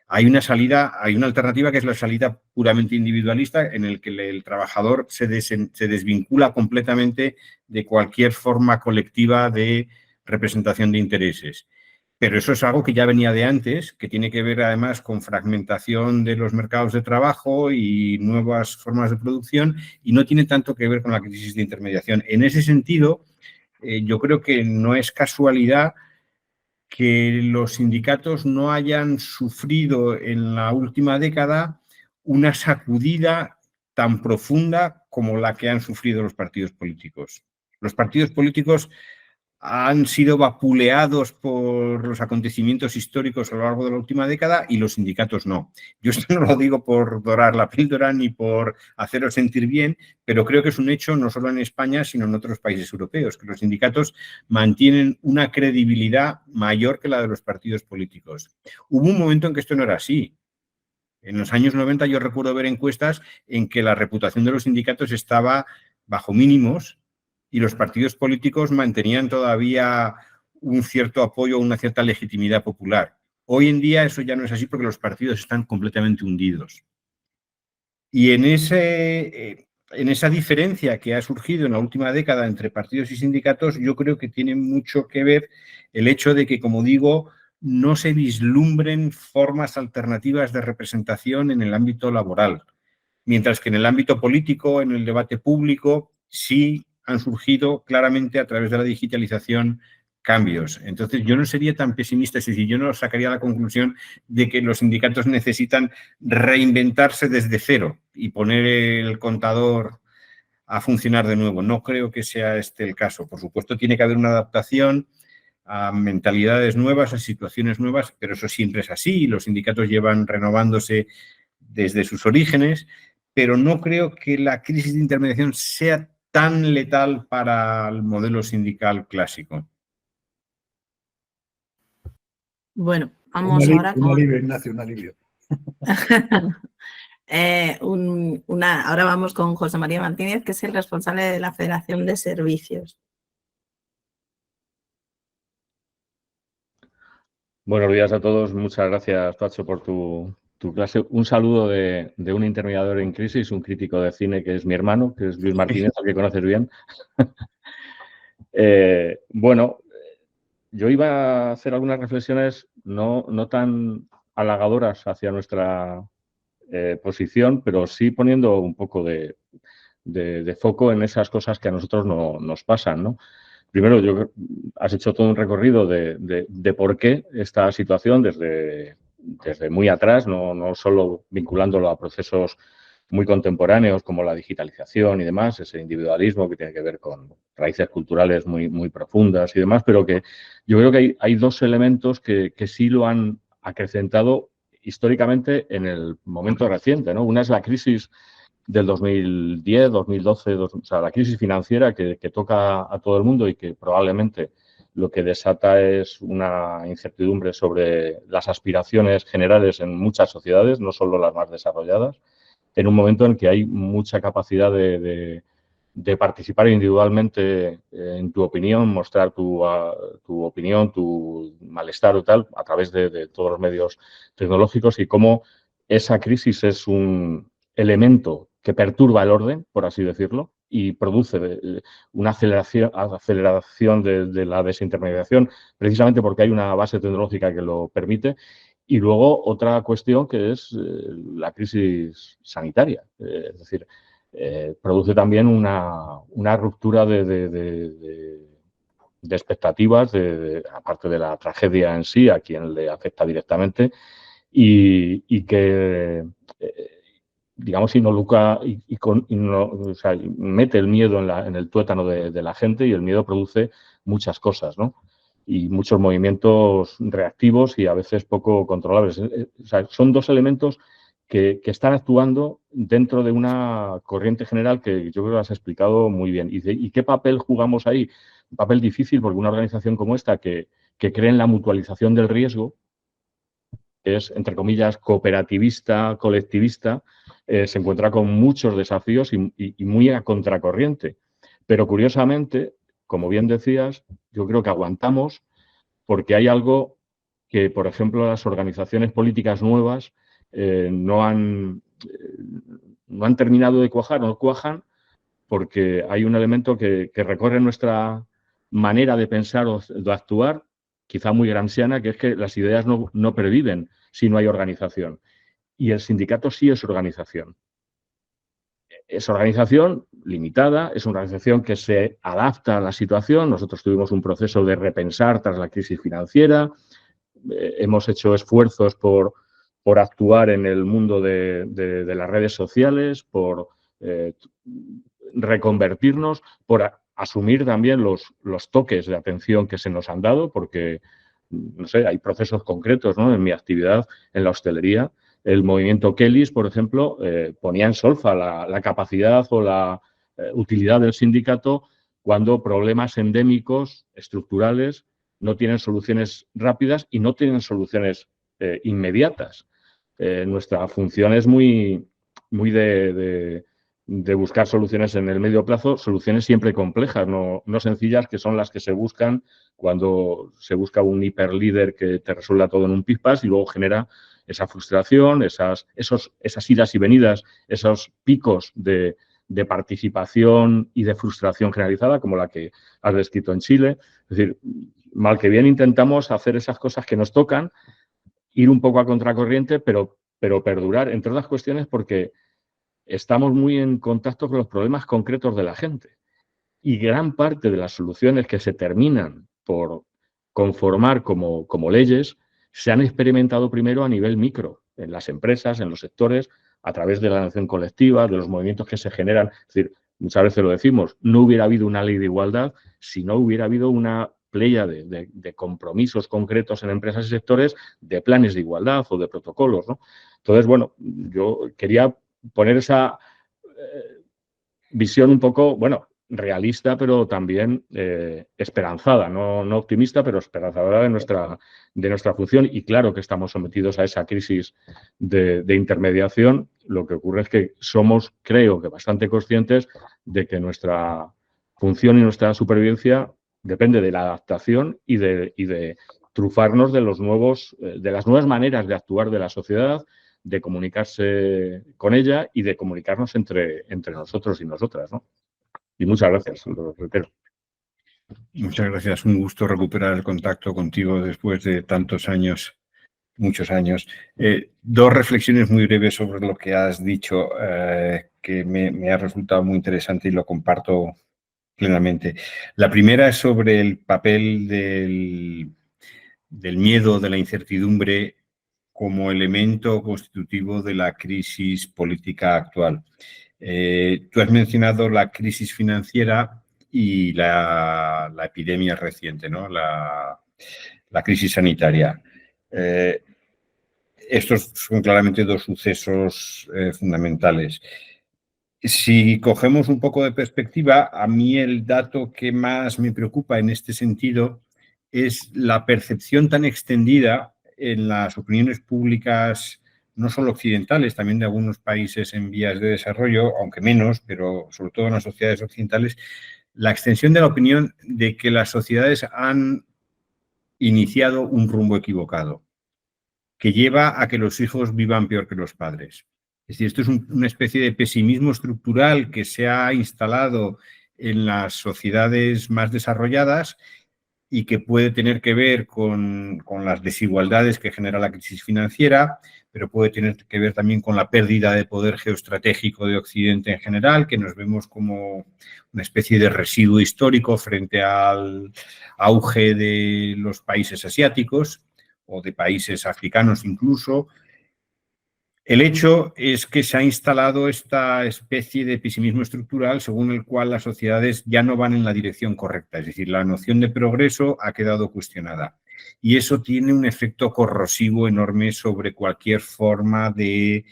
Hay una alternativa que es la salida puramente individualista en el que el trabajador se desvincula completamente de cualquier forma colectiva de representación de intereses. Pero eso es algo que ya venía de antes, que tiene que ver además con fragmentación de los mercados de trabajo y nuevas formas de producción y no tiene tanto que ver con la crisis de intermediación. En ese sentido, yo creo que no es casualidad que los sindicatos no hayan sufrido en la última década una sacudida tan profunda como la que han sufrido los partidos políticos. Los partidos políticos han sido vapuleados por los acontecimientos históricos a lo largo de la última década y los sindicatos no. Yo esto no lo digo por dorar la píldora ni por haceros sentir bien, pero creo que es un hecho no solo en España, sino en otros países europeos, que los sindicatos mantienen una credibilidad mayor que la de los partidos políticos. Hubo un momento en que esto no era así. En los años 90 yo recuerdo ver encuestas en que la reputación de los sindicatos estaba bajo mínimos y los partidos políticos mantenían todavía un cierto apoyo, una cierta legitimidad popular. Hoy en día eso ya no es así porque los partidos están completamente hundidos. Y en esa diferencia que ha surgido en la última década entre partidos y sindicatos, yo creo que tiene mucho que ver el hecho de que, como digo, no se vislumbren formas alternativas de representación en el ámbito laboral, mientras que en el ámbito político, en el debate público, sí han surgido claramente a través de la digitalización cambios. Entonces, yo no sería tan pesimista, es decir, yo no sacaría la conclusión de que los sindicatos necesitan reinventarse desde cero y poner el contador a funcionar de nuevo. No creo que sea este el caso. Por supuesto, tiene que haber una adaptación a mentalidades nuevas, a situaciones nuevas, pero eso siempre es así. Los sindicatos llevan renovándose desde sus orígenes, pero no creo que la crisis de intermediación sea tan letal para el modelo sindical clásico. Bueno, vamos ahora con... Un alivio, Ignacio, un alivio. Ahora vamos con José María Martínez, que es el responsable de la Federación de Servicios. Buenos días a todos. Muchas gracias, Pacho, por tu clase. Un saludo de un intermediador en crisis, un crítico de cine que es mi hermano, que es Luis Martínez, al que conoces bien. Bueno, yo iba a hacer algunas reflexiones no tan halagadoras hacia nuestra posición, pero sí poniendo un poco de foco en esas cosas que a nosotros nos pasan, ¿no? Primero, has hecho todo un recorrido de por qué esta situación desde muy atrás, no solo vinculándolo a procesos muy contemporáneos como la digitalización y demás, ese individualismo que tiene que ver con raíces culturales muy profundas y demás, pero que yo creo que hay dos elementos que sí lo han acrecentado históricamente en el momento reciente, ¿no? Una es la crisis del 2010, 2012, o sea, la crisis financiera que toca a todo el mundo y que probablemente lo que desata es una incertidumbre sobre las aspiraciones generales en muchas sociedades, no solo las más desarrolladas, en un momento en que hay mucha capacidad de participar individualmente en tu opinión, mostrar tu opinión, tu malestar o tal, a través de todos los medios tecnológicos y cómo esa crisis es un elemento que perturba el orden, por así decirlo, y produce una aceleración de la desintermediación, precisamente porque hay una base tecnológica que lo permite. Y luego otra cuestión que es la crisis sanitaria, es decir, produce también una ruptura de expectativas, aparte de la tragedia en sí, a quien le afecta directamente, y que, digamos, involucra o sea, mete el miedo en el tuétano de la gente, y el miedo produce muchas cosas, ¿no? Y muchos movimientos reactivos y a veces poco controlables. O sea, son dos elementos que están actuando dentro de una corriente general que yo creo que has explicado muy bien. ¿Y qué papel jugamos ahí? Un papel difícil, porque una organización como esta que cree en la mutualización del riesgo, que es, entre comillas, cooperativista, colectivista, se encuentra con muchos desafíos y muy a contracorriente. Pero curiosamente, como bien decías, yo creo que aguantamos porque hay algo que, por ejemplo, las organizaciones políticas nuevas no han terminado de cuajar, no cuajan, porque hay un elemento que recorre nuestra manera de pensar o de actuar, quizá muy gramsciana, que es que las ideas no perviven si no hay organización. Y el sindicato sí es organización. Es organización limitada, es una organización que se adapta a la situación. Nosotros tuvimos un proceso de repensar tras la crisis financiera. Hemos hecho esfuerzos por actuar en el mundo de las redes sociales, por reconvertirnos, por asumir también los toques de atención que se nos han dado, porque, no sé, hay procesos concretos, ¿no? En mi actividad en la hostelería, el movimiento Kellys, por ejemplo, ponía en solfa la capacidad o la utilidad del sindicato cuando problemas endémicos, estructurales, no tienen soluciones rápidas y no tienen soluciones inmediatas. Nuestra función es muy de buscar soluciones en el medio plazo, soluciones siempre complejas, no sencillas, que son las que se buscan cuando se busca un hiperlíder que te resuelva todo en un pispás y luego genera esa frustración, esas idas y venidas, esos picos de participación y de frustración generalizada, como la que has descrito en Chile. Es decir, mal que bien intentamos hacer esas cosas que nos tocan, ir un poco a contracorriente, pero perdurar, entre otras cuestiones porque estamos muy en contacto con los problemas concretos de la gente. Y gran parte de las soluciones que se terminan por conformar como leyes se han experimentado primero a nivel micro, en las empresas, en los sectores, a través de la acción colectiva, de los movimientos que se generan. Es decir, muchas veces lo decimos, no hubiera habido una ley de igualdad si no hubiera habido una playa de compromisos concretos en empresas y sectores, de planes de igualdad o de protocolos, ¿no? Entonces, bueno, yo quería poner esa visión un poco, bueno, realista, pero también esperanzada, no optimista, pero esperanzadora de nuestra función. Y claro que estamos sometidos a esa crisis de intermediación. Lo que ocurre es que somos, creo que bastante conscientes de que nuestra función y nuestra supervivencia depende de la adaptación y de trufarnos de las nuevas maneras de actuar de la sociedad, de comunicarse con ella y de comunicarnos entre nosotros y nosotras, ¿no? Y muchas gracias, lo reitero. Muchas gracias. Un gusto recuperar el contacto contigo después de tantos años, muchos años. Dos reflexiones muy breves sobre lo que has dicho que me ha resultado muy interesante y lo comparto plenamente. La primera es sobre el papel del miedo, de la incertidumbre como elemento constitutivo de la crisis política actual. Tú has mencionado la crisis financiera y la epidemia reciente, ¿no? La crisis sanitaria. Estos son claramente dos sucesos fundamentales. Si cogemos un poco de perspectiva, a mí el dato que más me preocupa en este sentido es la percepción tan extendida en las opiniones públicas, no solo occidentales, también de algunos países en vías de desarrollo, aunque menos, pero sobre todo en las sociedades occidentales, la extensión de la opinión de que las sociedades han iniciado un rumbo equivocado, que lleva a que los hijos vivan peor que los padres. Es decir, esto es una especie de pesimismo estructural que se ha instalado en las sociedades más desarrolladas y que puede tener que ver con las desigualdades que genera la crisis financiera, pero puede tener que ver también con la pérdida de poder geoestratégico de Occidente en general, que nos vemos como una especie de residuo histórico frente al auge de los países asiáticos o de países africanos incluso. El hecho es que se ha instalado esta especie de pesimismo estructural según el cual las sociedades ya no van en la dirección correcta, es decir, la noción de progreso ha quedado cuestionada. Y eso tiene un efecto corrosivo enorme sobre cualquier forma de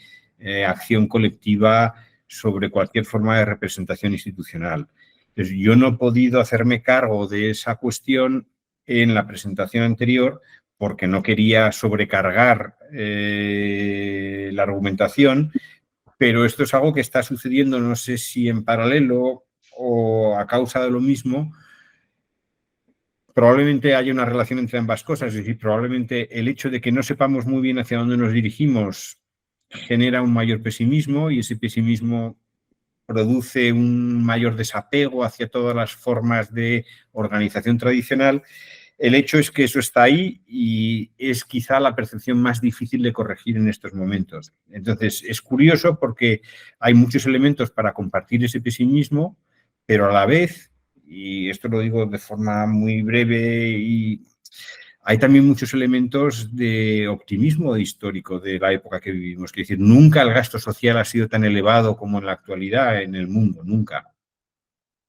acción colectiva, sobre cualquier forma de representación institucional. Entonces, yo no he podido hacerme cargo de esa cuestión en la presentación anterior porque no quería sobrecargar la argumentación, pero esto es algo que está sucediendo, no sé si en paralelo o a causa de lo mismo. Probablemente haya una relación entre ambas cosas, es decir, probablemente el hecho de que no sepamos muy bien hacia dónde nos dirigimos genera un mayor pesimismo y ese pesimismo produce un mayor desapego hacia todas las formas de organización tradicional. El hecho es que eso está ahí y es quizá la percepción más difícil de corregir en estos momentos. Entonces, es curioso porque hay muchos elementos para compartir ese pesimismo, pero a la vez, y esto lo digo de forma muy breve, y hay también muchos elementos de optimismo histórico de la época que vivimos. Es decir, nunca el gasto social ha sido tan elevado como en la actualidad en el mundo, nunca.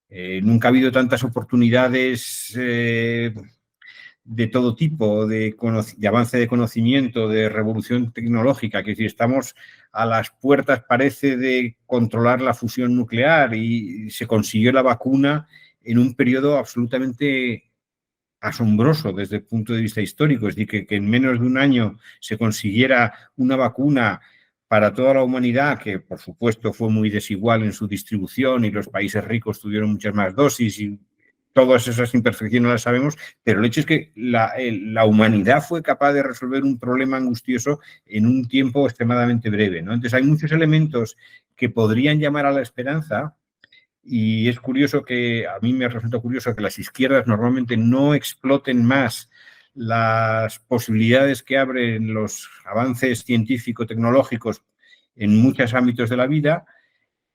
Nunca ha habido tantas oportunidades de todo tipo, de avance de conocimiento, de revolución tecnológica, que si estamos a las puertas, parece, de controlar la fusión nuclear y se consiguió la vacuna en un periodo absolutamente asombroso desde el punto de vista histórico. Es decir, que en menos de un año se consiguiera una vacuna para toda la humanidad, que por supuesto fue muy desigual en su distribución y los países ricos tuvieron muchas más dosis y todas esas imperfecciones las sabemos, pero el hecho es que la humanidad fue capaz de resolver un problema angustioso en un tiempo extremadamente breve, ¿no? Entonces hay muchos elementos que podrían llamar a la esperanza y es curioso que, a mí me resulta curioso que las izquierdas normalmente no exploten más las posibilidades que abren los avances científico-tecnológicos en muchos ámbitos de la vida,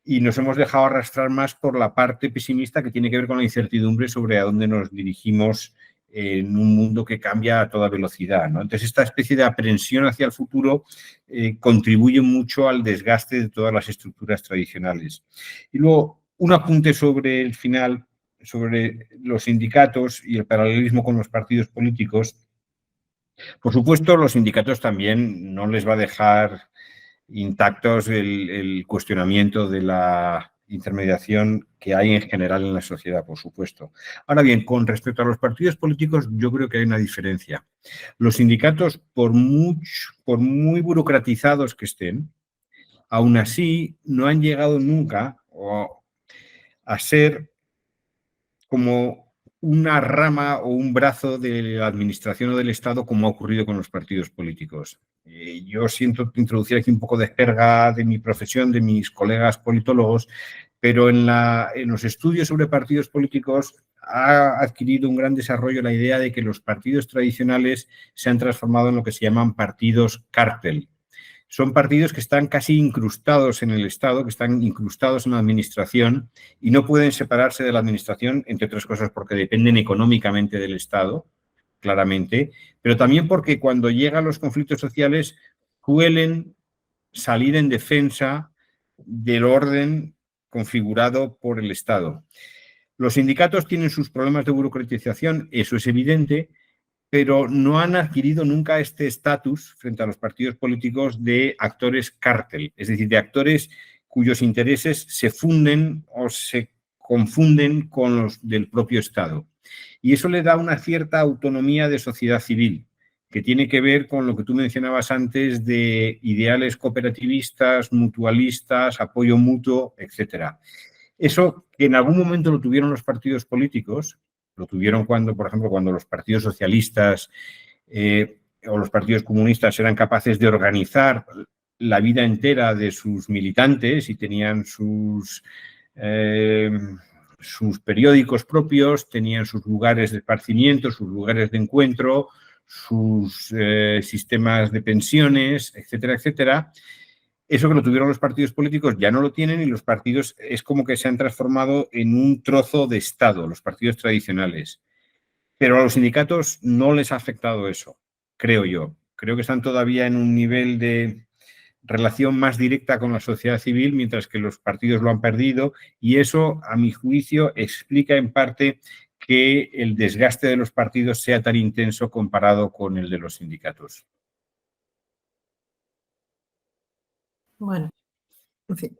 y nos hemos dejado arrastrar más por la parte pesimista que tiene que ver con la incertidumbre sobre a dónde nos dirigimos en un mundo que cambia a toda velocidad, ¿no? Entonces, esta especie de aprensión hacia el futuro contribuye mucho al desgaste de todas las estructuras tradicionales. Y luego, un apunte sobre el final, sobre los sindicatos y el paralelismo con los partidos políticos. Por supuesto, los sindicatos también no les va a dejar intactos el cuestionamiento de la intermediación que hay en general en la sociedad, por supuesto. Ahora bien, con respecto a los partidos políticos, yo creo que hay una diferencia. Los sindicatos, por muy burocratizados que estén, aún así no han llegado nunca a ser como una rama o un brazo de la administración o del Estado, como ha ocurrido con los partidos políticos. Yo siento introducir aquí un poco de jerga de mi profesión, de mis colegas politólogos, pero en los estudios sobre partidos políticos ha adquirido un gran desarrollo la idea de que los partidos tradicionales se han transformado en lo que se llaman partidos cártel. Son partidos que están casi incrustados en el Estado, que están incrustados en la administración y no pueden separarse de la administración, entre otras cosas porque dependen económicamente del Estado, claramente, pero también porque cuando llegan los conflictos sociales suelen salir en defensa del orden configurado por el Estado. Los sindicatos tienen sus problemas de burocratización, eso es evidente, pero no han adquirido nunca este estatus frente a los partidos políticos de actores cártel, es decir, de actores cuyos intereses se funden o se confunden con los del propio Estado. Y eso le da una cierta autonomía de sociedad civil, que tiene que ver con lo que tú mencionabas antes de ideales cooperativistas, mutualistas, apoyo mutuo, etcétera. Eso que en algún momento lo tuvieron los partidos políticos, lo tuvieron cuando, por ejemplo, cuando los partidos socialistas o los partidos comunistas eran capaces de organizar la vida entera de sus militantes y tenían sus periódicos propios, tenían sus lugares de esparcimiento, sus lugares de encuentro, sus sistemas de pensiones, etcétera, etcétera. Eso que lo tuvieron los partidos políticos ya no lo tienen y los partidos es como que se han transformado en un trozo de Estado, los partidos tradicionales. Pero a los sindicatos no les ha afectado eso, creo yo. Creo que están todavía en un nivel de relación más directa con la sociedad civil, mientras que los partidos lo han perdido, y eso, a mi juicio, explica en parte que el desgaste de los partidos sea tan intenso comparado con el de los sindicatos. Bueno, en fin.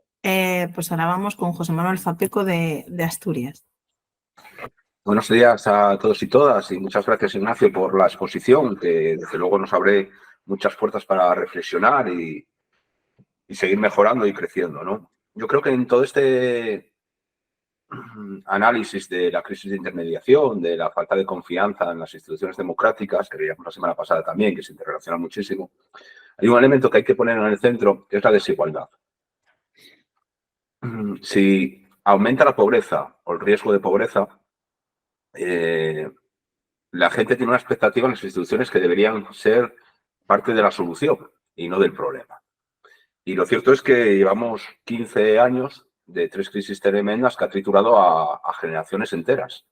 Pues ahora vamos con José Manuel Zapeco de Asturias. Buenos días a todos y todas y muchas gracias, Ignacio, por la exposición, que desde luego nos abre muchas puertas para reflexionar y seguir mejorando y creciendo, ¿no? Yo creo que en todo este análisis de la crisis de intermediación, de la falta de confianza en las instituciones democráticas, que veíamos la semana pasada también, que se interrelaciona muchísimo, hay un elemento que hay que poner en el centro, que es la desigualdad. Si aumenta la pobreza o el riesgo de pobreza, la gente tiene una expectativa en las instituciones que deberían ser parte de la solución y no del problema. Y lo cierto es que llevamos 15 años de 3 crisis tremendas que ha triturado a generaciones enteras.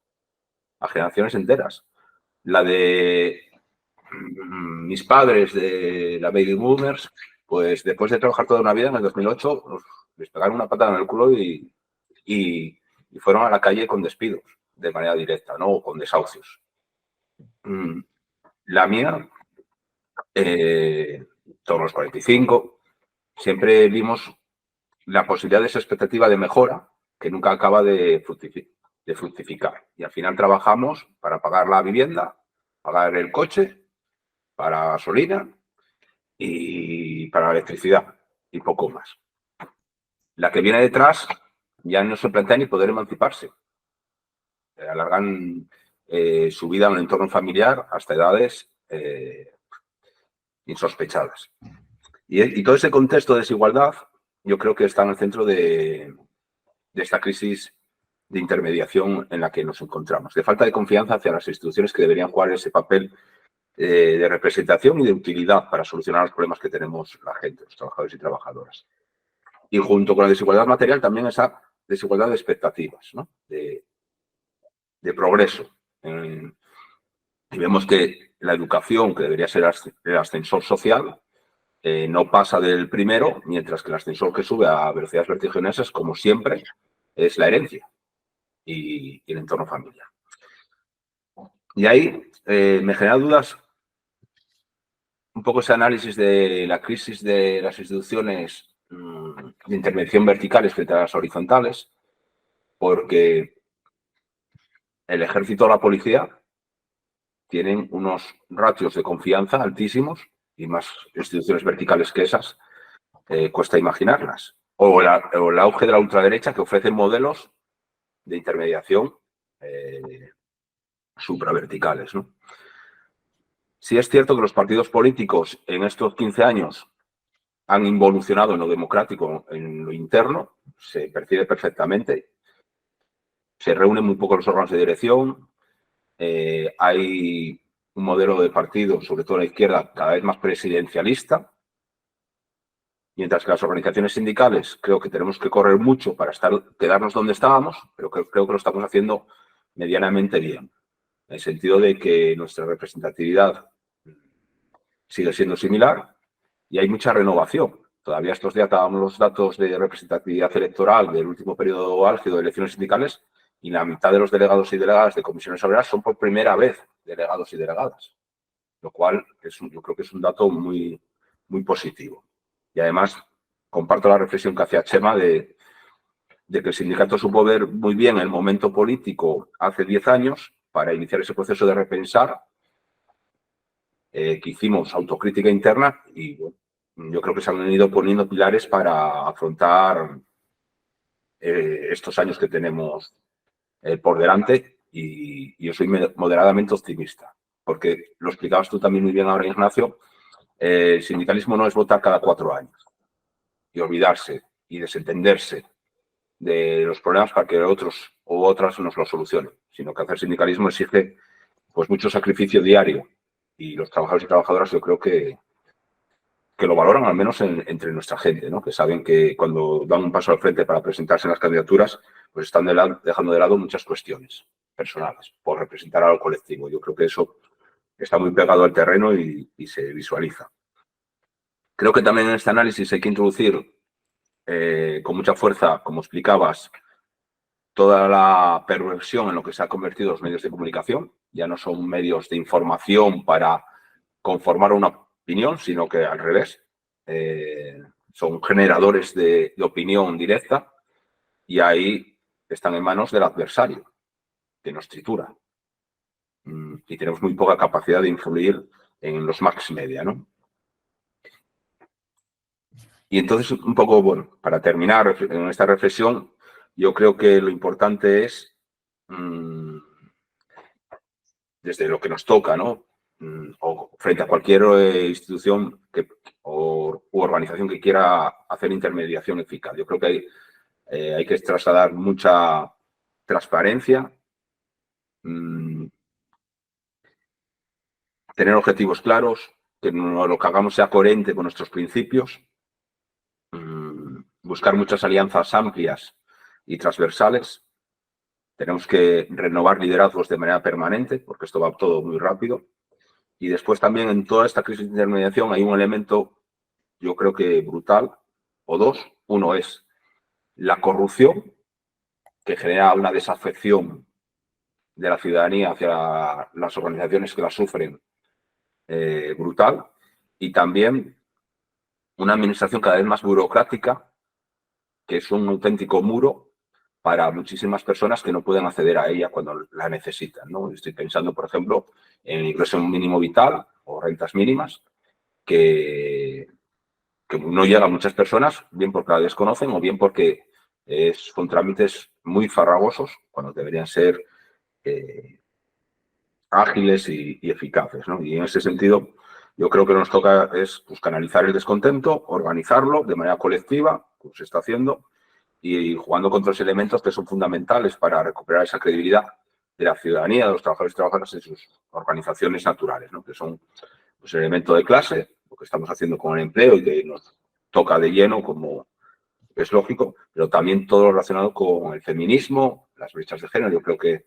A generaciones enteras. La de mis padres, de la Baby Boomers, pues después de trabajar toda una vida, en el 2008, les pegaron una patada en el culo y y fueron a la calle con despidos de manera directa, ¿no? O con desahucios. La mía, todos los 45, siempre vimos la posibilidad de esa expectativa de mejora que nunca acaba de fructificar. Y al final trabajamos para pagar la vivienda, pagar el coche, para gasolina y para la electricidad y poco más. La que viene detrás ya no se plantea ni poder emanciparse. Alargan su vida en un entorno familiar hasta edades insospechadas. Y todo ese contexto de desigualdad yo creo que está en el centro de esta crisis de intermediación en la que nos encontramos, de falta de confianza hacia las instituciones que deberían jugar ese papel de representación y de utilidad para solucionar los problemas que tenemos la gente, los trabajadores y trabajadoras. Y junto con la desigualdad material también esa desigualdad de expectativas, ¿no? de progreso. Y vemos que la educación, que debería ser el ascensor social, no pasa del primero, mientras que el ascensor que sube a velocidades vertiginosas, como siempre, es la herencia y el entorno familiar. Y ahí me genera dudas un poco ese análisis de la crisis de las instituciones de intervención verticales frente a las horizontales, porque el ejército o la policía tienen unos ratios de confianza altísimos y más instituciones verticales que esas, cuesta imaginarlas. O el auge de la ultraderecha que ofrecen modelos de intermediación supraverticales, ¿no? Sí es cierto que los partidos políticos en estos 15 años han involucionado en lo democrático, en lo interno, se percibe perfectamente. Se reúnen muy poco los órganos de dirección, hay un modelo de partido, sobre todo a la izquierda, cada vez más presidencialista, mientras que las organizaciones sindicales creo que tenemos que correr mucho para quedarnos donde estábamos, pero creo que lo estamos haciendo medianamente bien, en el sentido de que nuestra representatividad sigue siendo similar y hay mucha renovación. Todavía estos días dábamos los datos de representatividad electoral del último periodo álgido de elecciones sindicales y la mitad de los delegados y delegadas de comisiones obreras son por primera vez delegados y delegadas, lo cual yo creo que es un dato muy, muy positivo. Y además comparto la reflexión que hacía Chema de que el sindicato supo ver muy bien el momento político hace 10 años para iniciar ese proceso de repensar, que hicimos autocrítica interna y bueno, yo creo que se han ido poniendo pilares para afrontar estos años que tenemos por delante y yo soy moderadamente optimista, porque lo explicabas tú también muy bien ahora, Ignacio, el sindicalismo no es votar cada 4 años y olvidarse y desentenderse de los problemas para que otros u otras nos lo solucionen, sino que hacer sindicalismo exige pues mucho sacrificio diario y los trabajadores y trabajadoras yo creo que lo valoran al menos entre nuestra gente, ¿no? Que saben que cuando dan un paso al frente para presentarse en las candidaturas, pues están dejando de lado muchas cuestiones personales por representar al colectivo. Yo creo que eso está muy pegado al terreno y se visualiza. Creo que también en este análisis hay que introducir con mucha fuerza, como explicabas, toda la perversión en lo que se han convertido los medios de comunicación. Ya no son medios de información para conformar una opinión, sino que al revés, son generadores de opinión directa y ahí están en manos del adversario, que nos tritura. Y tenemos muy poca capacidad de influir en los mass media, ¿no? Y entonces, un poco, bueno, para terminar en esta reflexión, yo creo que lo importante es, desde lo que nos toca, ¿no? O frente a cualquier institución u organización que quiera hacer intermediación eficaz. Yo creo que hay que trasladar mucha transparencia, tener objetivos claros, que lo que hagamos sea coherente con nuestros principios, buscar muchas alianzas amplias y transversales. Tenemos que renovar liderazgos de manera permanente, porque esto va todo muy rápido. Y después también en toda esta crisis de intermediación hay un elemento, yo creo que brutal, o dos. Uno es la corrupción que genera una desafección de la ciudadanía hacia las organizaciones que la sufren brutal, y también una administración cada vez más burocrática, que es un auténtico muro para muchísimas personas que no pueden acceder a ella cuando la necesitan, ¿no? Estoy pensando, por ejemplo, en el ingreso mínimo vital o rentas mínimas, que no llega a muchas personas, bien porque la desconocen o bien porque son trámites muy farragosos cuando deberían ser ágiles y eficaces, ¿no? Y en ese sentido, yo creo que nos toca es pues, canalizar el descontento, organizarlo de manera colectiva, como se está haciendo, y jugando con otros elementos que son fundamentales para recuperar esa credibilidad de la ciudadanía, de los trabajadores y trabajadoras en sus organizaciones naturales, ¿no? Que son pues, el elemento de clase, lo que estamos haciendo con el empleo y que nos toca de lleno, como es lógico, pero también todo lo relacionado con el feminismo, las brechas de género. Yo creo que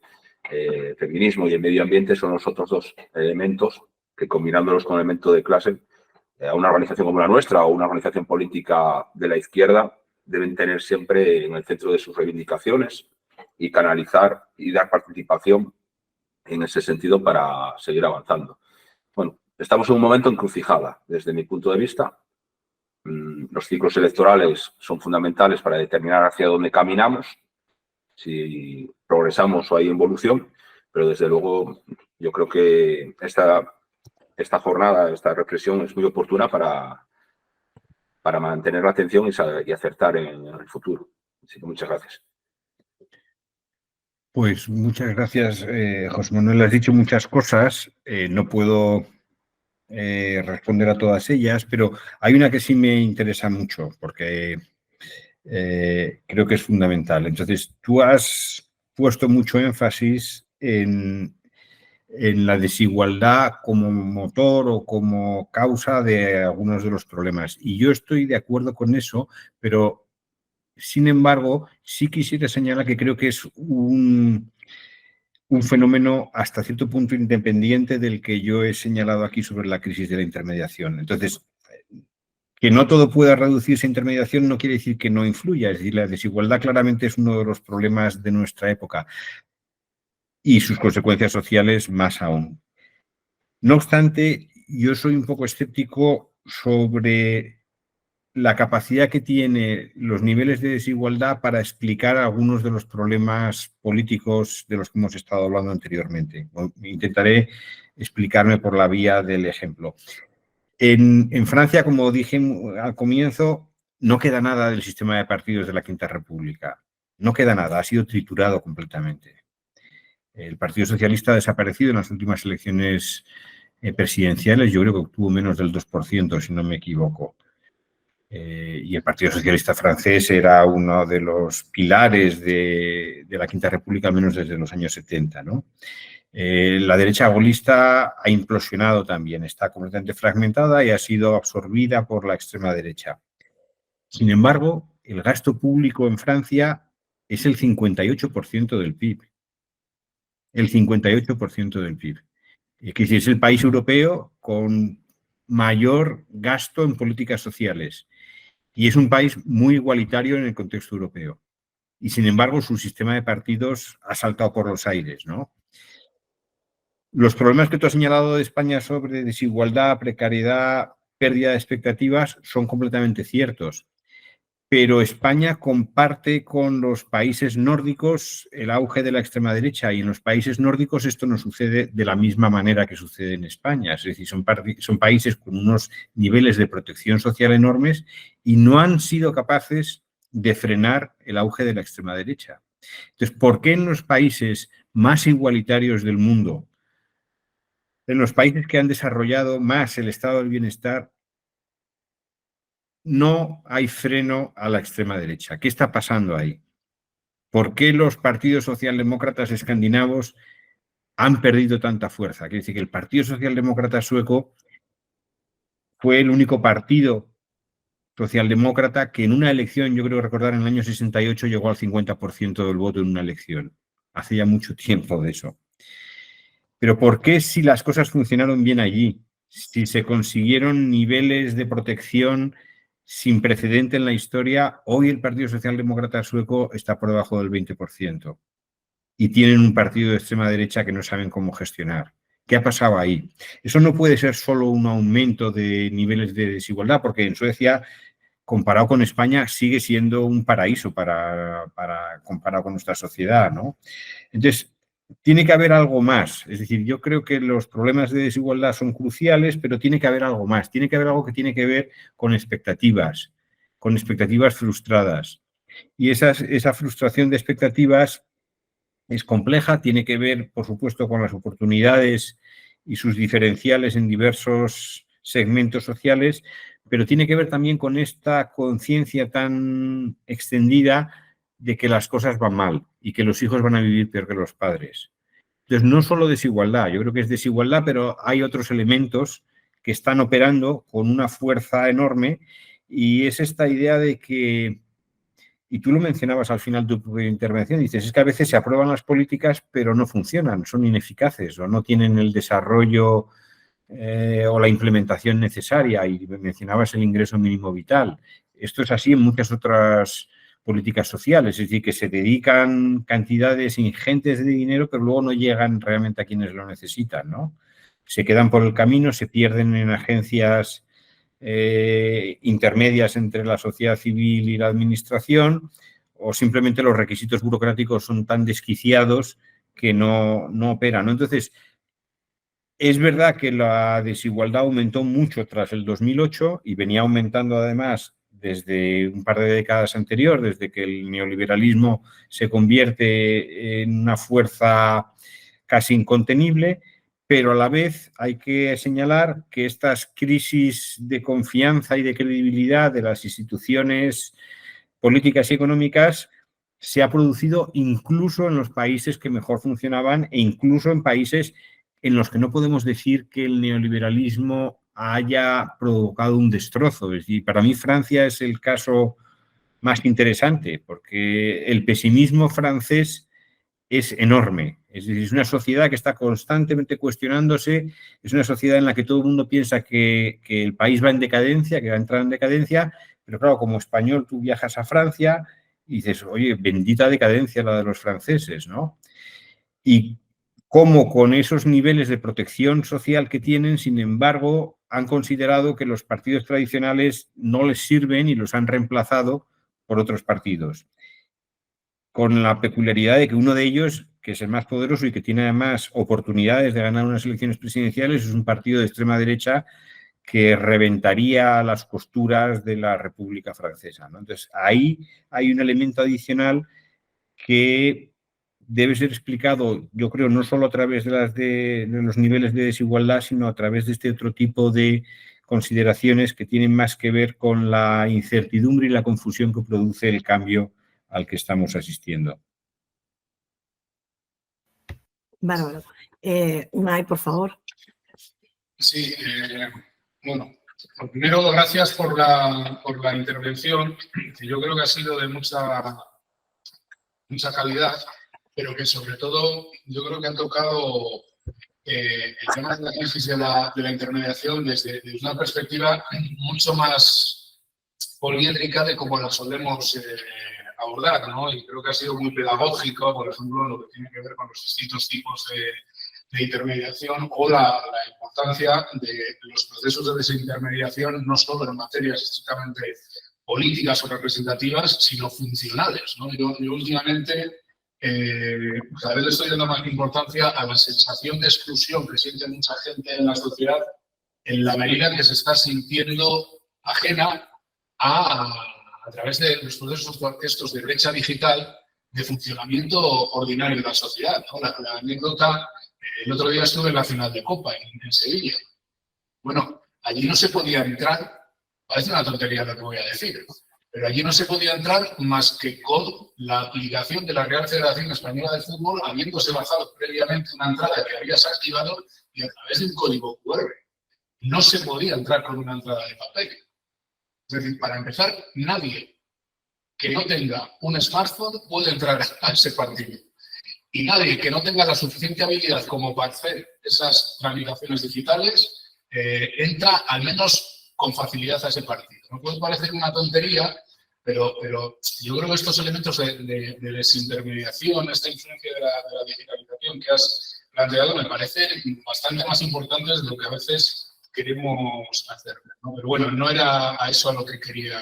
el feminismo y el medio ambiente son los otros dos elementos que, combinándolos con el elemento de clase, a una organización como la nuestra o una organización política de la izquierda deben tener siempre en el centro de sus reivindicaciones y canalizar y dar participación en ese sentido para seguir avanzando. Bueno, estamos en un momento encrucijada desde mi punto de vista. Los ciclos electorales son fundamentales para determinar hacia dónde caminamos, si progresamos o hay involución, pero desde luego yo creo que esta jornada, esta reflexión es muy oportuna para mantener la atención y acertar en el futuro. Así que muchas gracias. Pues muchas gracias, José Manuel. Has dicho muchas cosas. No puedo responder a todas ellas, pero hay una que sí me interesa mucho porque creo que es fundamental. Entonces, tú has puesto mucho énfasis en la desigualdad como motor o como causa de algunos de los problemas. Y yo estoy de acuerdo con eso, pero sin embargo, sí quisiera señalar que creo que es un fenómeno hasta cierto punto independiente del que yo he señalado aquí sobre la crisis de la intermediación. Entonces, que no todo pueda reducirse a intermediación no quiere decir que no influya. Es decir, la desigualdad claramente es uno de los problemas de nuestra época y sus consecuencias sociales más aún. No obstante, yo soy un poco escéptico sobre la capacidad que tienen los niveles de desigualdad para explicar algunos de los problemas políticos de los que hemos estado hablando anteriormente. Intentaré explicarme por la vía del ejemplo. En Francia, como dije al comienzo, no queda nada del sistema de partidos de la Quinta República. No queda nada, ha sido triturado completamente. El Partido Socialista ha desaparecido en las últimas elecciones presidenciales. Yo creo que obtuvo menos del 2%, si no me equivoco. Y el Partido Socialista francés era uno de los pilares de la Quinta República, al menos desde los años 70, ¿no? La derecha golista ha implosionado también, está completamente fragmentada y ha sido absorbida por la extrema derecha. Sin embargo, el gasto público en Francia es el 58% del PIB. El 58% del PIB. Es decir, es el país europeo con mayor gasto en políticas sociales. Y es un país muy igualitario en el contexto europeo. Y sin embargo, su sistema de partidos ha saltado por los aires, ¿no? Los problemas que tú has señalado de España sobre desigualdad, precariedad, pérdida de expectativas son completamente ciertos. Pero España comparte con los países nórdicos el auge de la extrema derecha y en los países nórdicos esto no sucede de la misma manera que sucede en España. Es decir, son países con unos niveles de protección social enormes y no han sido capaces de frenar el auge de la extrema derecha. Entonces, ¿por qué en los países más igualitarios del mundo, en los países que han desarrollado más el estado del bienestar, no hay freno a la extrema derecha? ¿Qué está pasando ahí? ¿Por qué los partidos socialdemócratas escandinavos han perdido tanta fuerza? Quiere decir que el Partido Socialdemócrata sueco fue el único partido socialdemócrata que en una elección, yo creo recordar en el año 68, llegó al 50% del voto en una elección. Hace ya mucho tiempo de eso. Pero ¿por qué si las cosas funcionaron bien allí? Si se consiguieron niveles de protección sin precedente en la historia. Hoy el Partido Socialdemócrata Sueco está por debajo del 20% y tienen un partido de extrema derecha que no saben cómo gestionar. ¿Qué ha pasado ahí? Eso no puede ser solo un aumento de niveles de desigualdad, porque en Suecia, comparado con España, sigue siendo un paraíso comparado con nuestra sociedad, ¿no? Entonces, tiene que haber algo más. Es decir, yo creo que los problemas de desigualdad son cruciales, pero tiene que haber algo más. Tiene que haber algo que tiene que ver con expectativas frustradas. Y esa frustración de expectativas es compleja, tiene que ver, por supuesto, con las oportunidades y sus diferenciales en diversos segmentos sociales, pero tiene que ver también con esta conciencia tan extendida de que las cosas van mal y que los hijos van a vivir peor que los padres. Entonces, no solo desigualdad, yo creo que es desigualdad, pero hay otros elementos que están operando con una fuerza enorme, y es esta idea de que, y tú lo mencionabas al final de tu intervención, dices, es que a veces se aprueban las políticas pero no funcionan, son ineficaces o no tienen el desarrollo o la implementación necesaria, y mencionabas el ingreso mínimo vital. Esto es así en muchas otras políticas sociales, es decir, que se dedican cantidades ingentes de dinero pero luego no llegan realmente a quienes lo necesitan, ¿no? Se quedan por el camino, se pierden en agencias intermedias entre la sociedad civil y la administración, o simplemente los requisitos burocráticos son tan desquiciados que no operan, ¿no? Entonces, es verdad que la desigualdad aumentó mucho tras el 2008 y venía aumentando además desde un par de décadas anterior, desde que el neoliberalismo se convierte en una fuerza casi incontenible, pero a la vez hay que señalar que estas crisis de confianza y de credibilidad de las instituciones políticas y económicas se ha producido incluso en los países que mejor funcionaban e incluso en países en los que no podemos decir que el neoliberalismo haya provocado un destrozo. Es decir, para mí Francia es el caso más interesante, porque el pesimismo francés es enorme. Es decir, es una sociedad que está constantemente cuestionándose, es una sociedad en la que todo el mundo piensa que el país va en decadencia, que va a entrar en decadencia, pero claro, como español tú viajas a Francia y dices, oye, bendita decadencia la de los franceses, ¿no? Y cómo con esos niveles de protección social que tienen, sin embargo, han considerado que los partidos tradicionales no les sirven y los han reemplazado por otros partidos, con la peculiaridad de que uno de ellos, que es el más poderoso y que tiene además oportunidades de ganar unas elecciones presidenciales, es un partido de extrema derecha que reventaría las costuras de la República Francesa, ¿no? Entonces, ahí hay un elemento adicional que debe ser explicado, yo creo, no solo a través de los niveles de desigualdad, sino a través de este otro tipo de consideraciones que tienen más que ver con la incertidumbre y la confusión que produce el cambio al que estamos asistiendo. Bárbaro. Unai, por favor. Sí, bueno, primero gracias por la intervención, que yo creo que ha sido de mucha calidad, pero que sobre todo yo creo que han tocado el tema de la crisis de la intermediación desde una perspectiva mucho más poliédrica de cómo la solemos abordar, ¿no? Y creo que ha sido muy pedagógico, por ejemplo, en lo que tiene que ver con los distintos tipos de intermediación o la importancia de los procesos de desintermediación, no solo en materias estrictamente políticas o representativas, sino funcionales, ¿no? Yo últimamente cada vez le estoy dando más importancia a la sensación de exclusión que siente mucha gente en la sociedad en la medida en que se está sintiendo ajena a través de los procesos estos de brecha digital de funcionamiento ordinario de la sociedad, ¿no? La anécdota, el otro día estuve en la final de Copa en Sevilla. Bueno, allí no se podía entrar, parece una tontería lo que voy a decir, ¿no? Pero allí no se podía entrar más que con la aplicación de la Real Federación Española de Fútbol, habiéndose bajado previamente una entrada que habías activado y a través de un código QR. No se podía entrar con una entrada de papel. Es decir, para empezar, nadie que no tenga un smartphone puede entrar a ese partido. Y nadie que no tenga la suficiente habilidad como para hacer esas tramitaciones digitales entra al menos con facilidad a ese partido, Me puede parecer una tontería, pero yo creo que estos elementos de desintermediación, esta influencia de la digitalización que has planteado, me parecen bastante más importantes de lo que a veces queremos hacer, ¿no? Pero bueno, no era a eso a lo que quería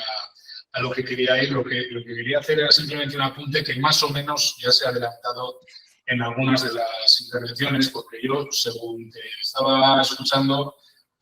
ir. Lo que quería hacer era simplemente un apunte que más o menos ya se ha adelantado en algunas de las intervenciones, porque yo, según te estaba escuchando,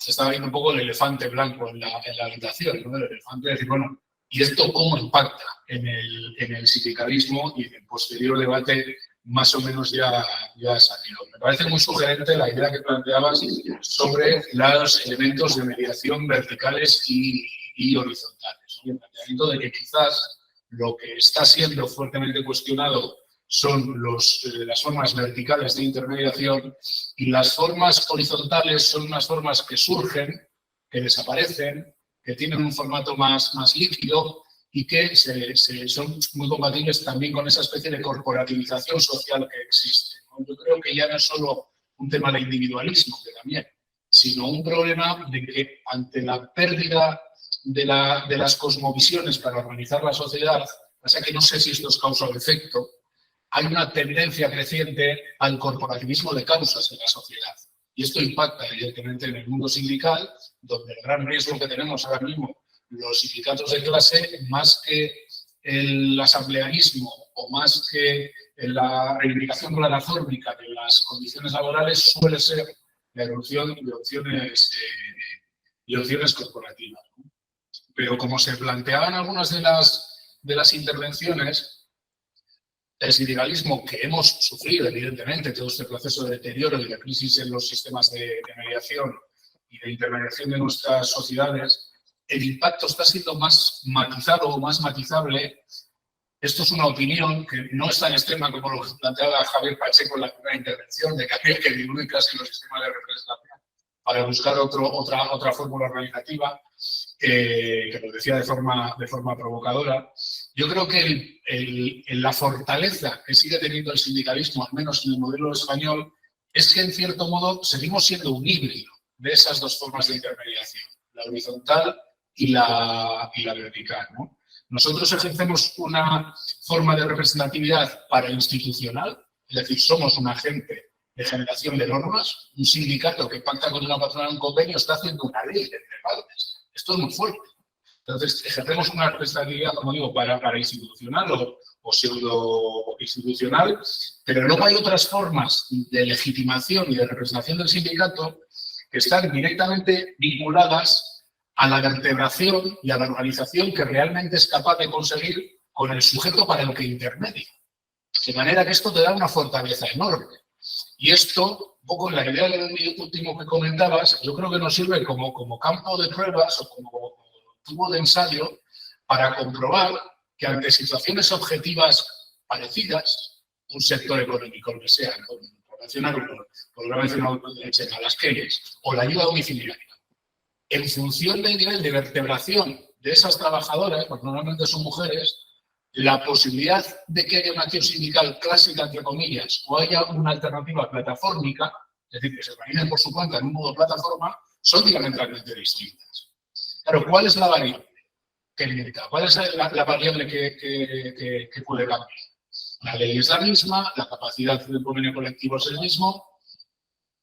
estaba viendo un poco el elefante blanco en la habitación, ¿no? El elefante de decir, bueno, ¿y esto cómo impacta en el sindicalismo? Y en el posterior debate más o menos ya ha salido. Me parece muy sugerente la idea que planteabas sobre los elementos de mediación verticales y horizontales, ¿no? El planteamiento de que quizás lo que está siendo fuertemente cuestionado son las formas verticales de intermediación, y las formas horizontales son unas formas que surgen, que desaparecen, que tienen un formato más líquido y que son muy compatibles también con esa especie de corporativización social que existe, ¿no? Yo creo que ya no es solo un tema de individualismo, que también, sino un problema de que ante la pérdida de las cosmovisiones para organizar la sociedad, pasa que no sé si esto es causa o efecto, hay una tendencia creciente al corporativismo de causas en la sociedad. Y esto impacta evidentemente en el mundo sindical, donde el gran riesgo que tenemos ahora mismo los sindicatos de clase, más que el asamblearismo o más que la reivindicación plataformica de las condiciones laborales, suele ser la erupción de opciones corporativas, ¿no? Pero como se planteaban algunas de las intervenciones, el sindicalismo que hemos sufrido, evidentemente, todo este proceso de deterioro y de crisis en los sistemas de mediación y de intermediación de nuestras sociedades, el impacto está siendo más matizado o más matizable. Esto es una opinión que no es tan extrema como lo planteaba Javier Pacheco en la primera intervención, de que había que diluir casi los sistemas de representación para buscar otra fórmula organizativa, que lo decía de forma provocadora. Yo creo que la fortaleza que sigue teniendo el sindicalismo, al menos en el modelo español, es que en cierto modo seguimos siendo un híbrido de esas dos formas de intermediación, la horizontal y la vertical, ¿no? Nosotros ejercemos una forma de representatividad parainstitucional, es decir, somos un agente de generación de normas. Un sindicato que pacta con una patronal un convenio está haciendo una ley entre partes. Esto es muy fuerte. Entonces, ejercemos una representatividad, como digo, para institucional o pseudo institucional, pero luego hay otras formas de legitimación y de representación del sindicato que están directamente vinculadas a la vertebración y a la organización que realmente es capaz de conseguir con el sujeto para el que intermedia. De manera que esto te da una fortaleza enorme. Y esto, un poco en la idea del último que comentabas, yo creo que nos sirve como campo de pruebas o como tubo de ensayo para comprobar que ante situaciones objetivas parecidas, un sector económico, que sea, ¿no? Por mencionar a las calles o la ayuda domiciliaria, en función del nivel de vertebración de esas trabajadoras, porque normalmente son mujeres, la posibilidad de que haya una acción sindical clásica, entre comillas, o haya una alternativa platafórmica, es decir, que se organicen por su cuenta en un modo plataforma, son diametralmente distintas. Claro, ¿cuál es la variable que limita? ¿Cuál es la variable que puede cambiar? La ley es la misma, la capacidad del convenio colectivo es el mismo.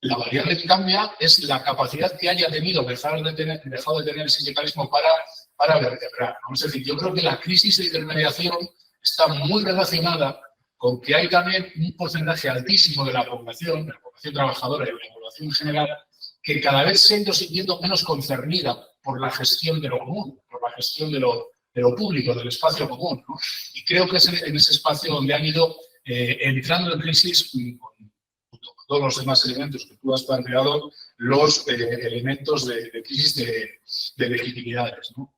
La variable que cambia es la capacidad que haya dejado de tener el sindicalismo para vertebrar, ¿no? Es decir, yo creo que la crisis de intermediación está muy relacionada con que hay también un porcentaje altísimo de la población trabajadora y de la población en general, que cada vez se ha ido sintiendo menos concernida por la gestión de lo común, por la gestión de lo público, del espacio común, ¿no? Y creo que es en ese espacio donde han ido entrando en crisis, junto con todos los demás elementos que tú has planteado, los elementos de crisis de legitimidades, ¿no?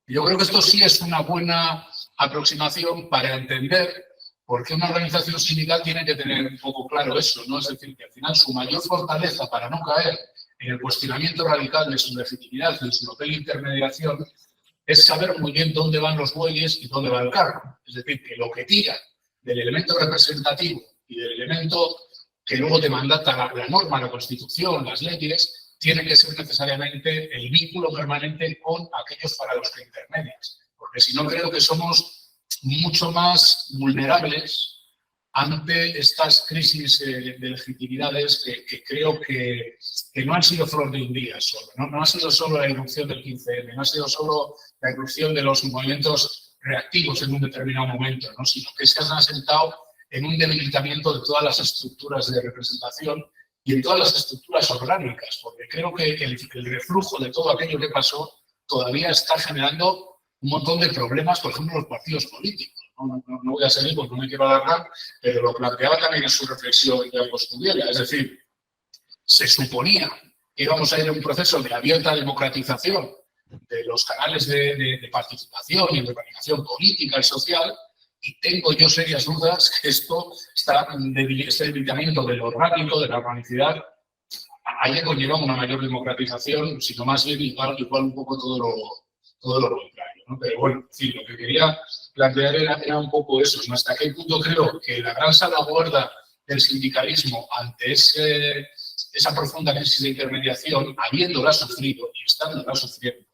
Yo creo que esto sí es una buena aproximación para entender por qué una organización sindical tiene que tener un poco claro eso, ¿no? Es decir, que al final su mayor fortaleza para no caer en el cuestionamiento radical de su legitimidad, de su papel de intermediación, es saber muy bien dónde van los bueyes y dónde va el carro. Es decir, que lo que tira del elemento representativo y del elemento que luego te mandata la norma, la Constitución, las leyes, tiene que ser necesariamente el vínculo permanente con aquellos para los que intermedias, porque si no creo que somos mucho más vulnerables ante estas crisis de legitimidades que creo que no han sido flor de un día solo, no ha sido solo la irrupción del 15M, no ha sido solo la irrupción de los movimientos reactivos en un determinado momento, ¿no? Sino que se han asentado en un debilitamiento de todas las estructuras de representación y en todas las estructuras orgánicas, porque creo que el reflujo de todo aquello que pasó todavía está generando un montón de problemas, por ejemplo, en los partidos políticos. No voy a seguir porque no me quiero alargar, pero lo planteaba también en su reflexión de Alcostudiela. Es decir, se suponía que íbamos a ir a un proceso de abierta democratización de los canales de participación y de organización política y social, y tengo yo serias dudas que esto este debilitamiento del orgánico, de la organicidad, haya conllevado una mayor democratización, sino más bien igual un poco todo lo contrario, ¿no? Pero bueno, sí, lo que quería plantear era un poco eso, ¿no? Hasta qué punto creo que la gran salvaguarda del sindicalismo ante esa profunda crisis de intermediación, habiéndola sufrido y estándola sufriendo,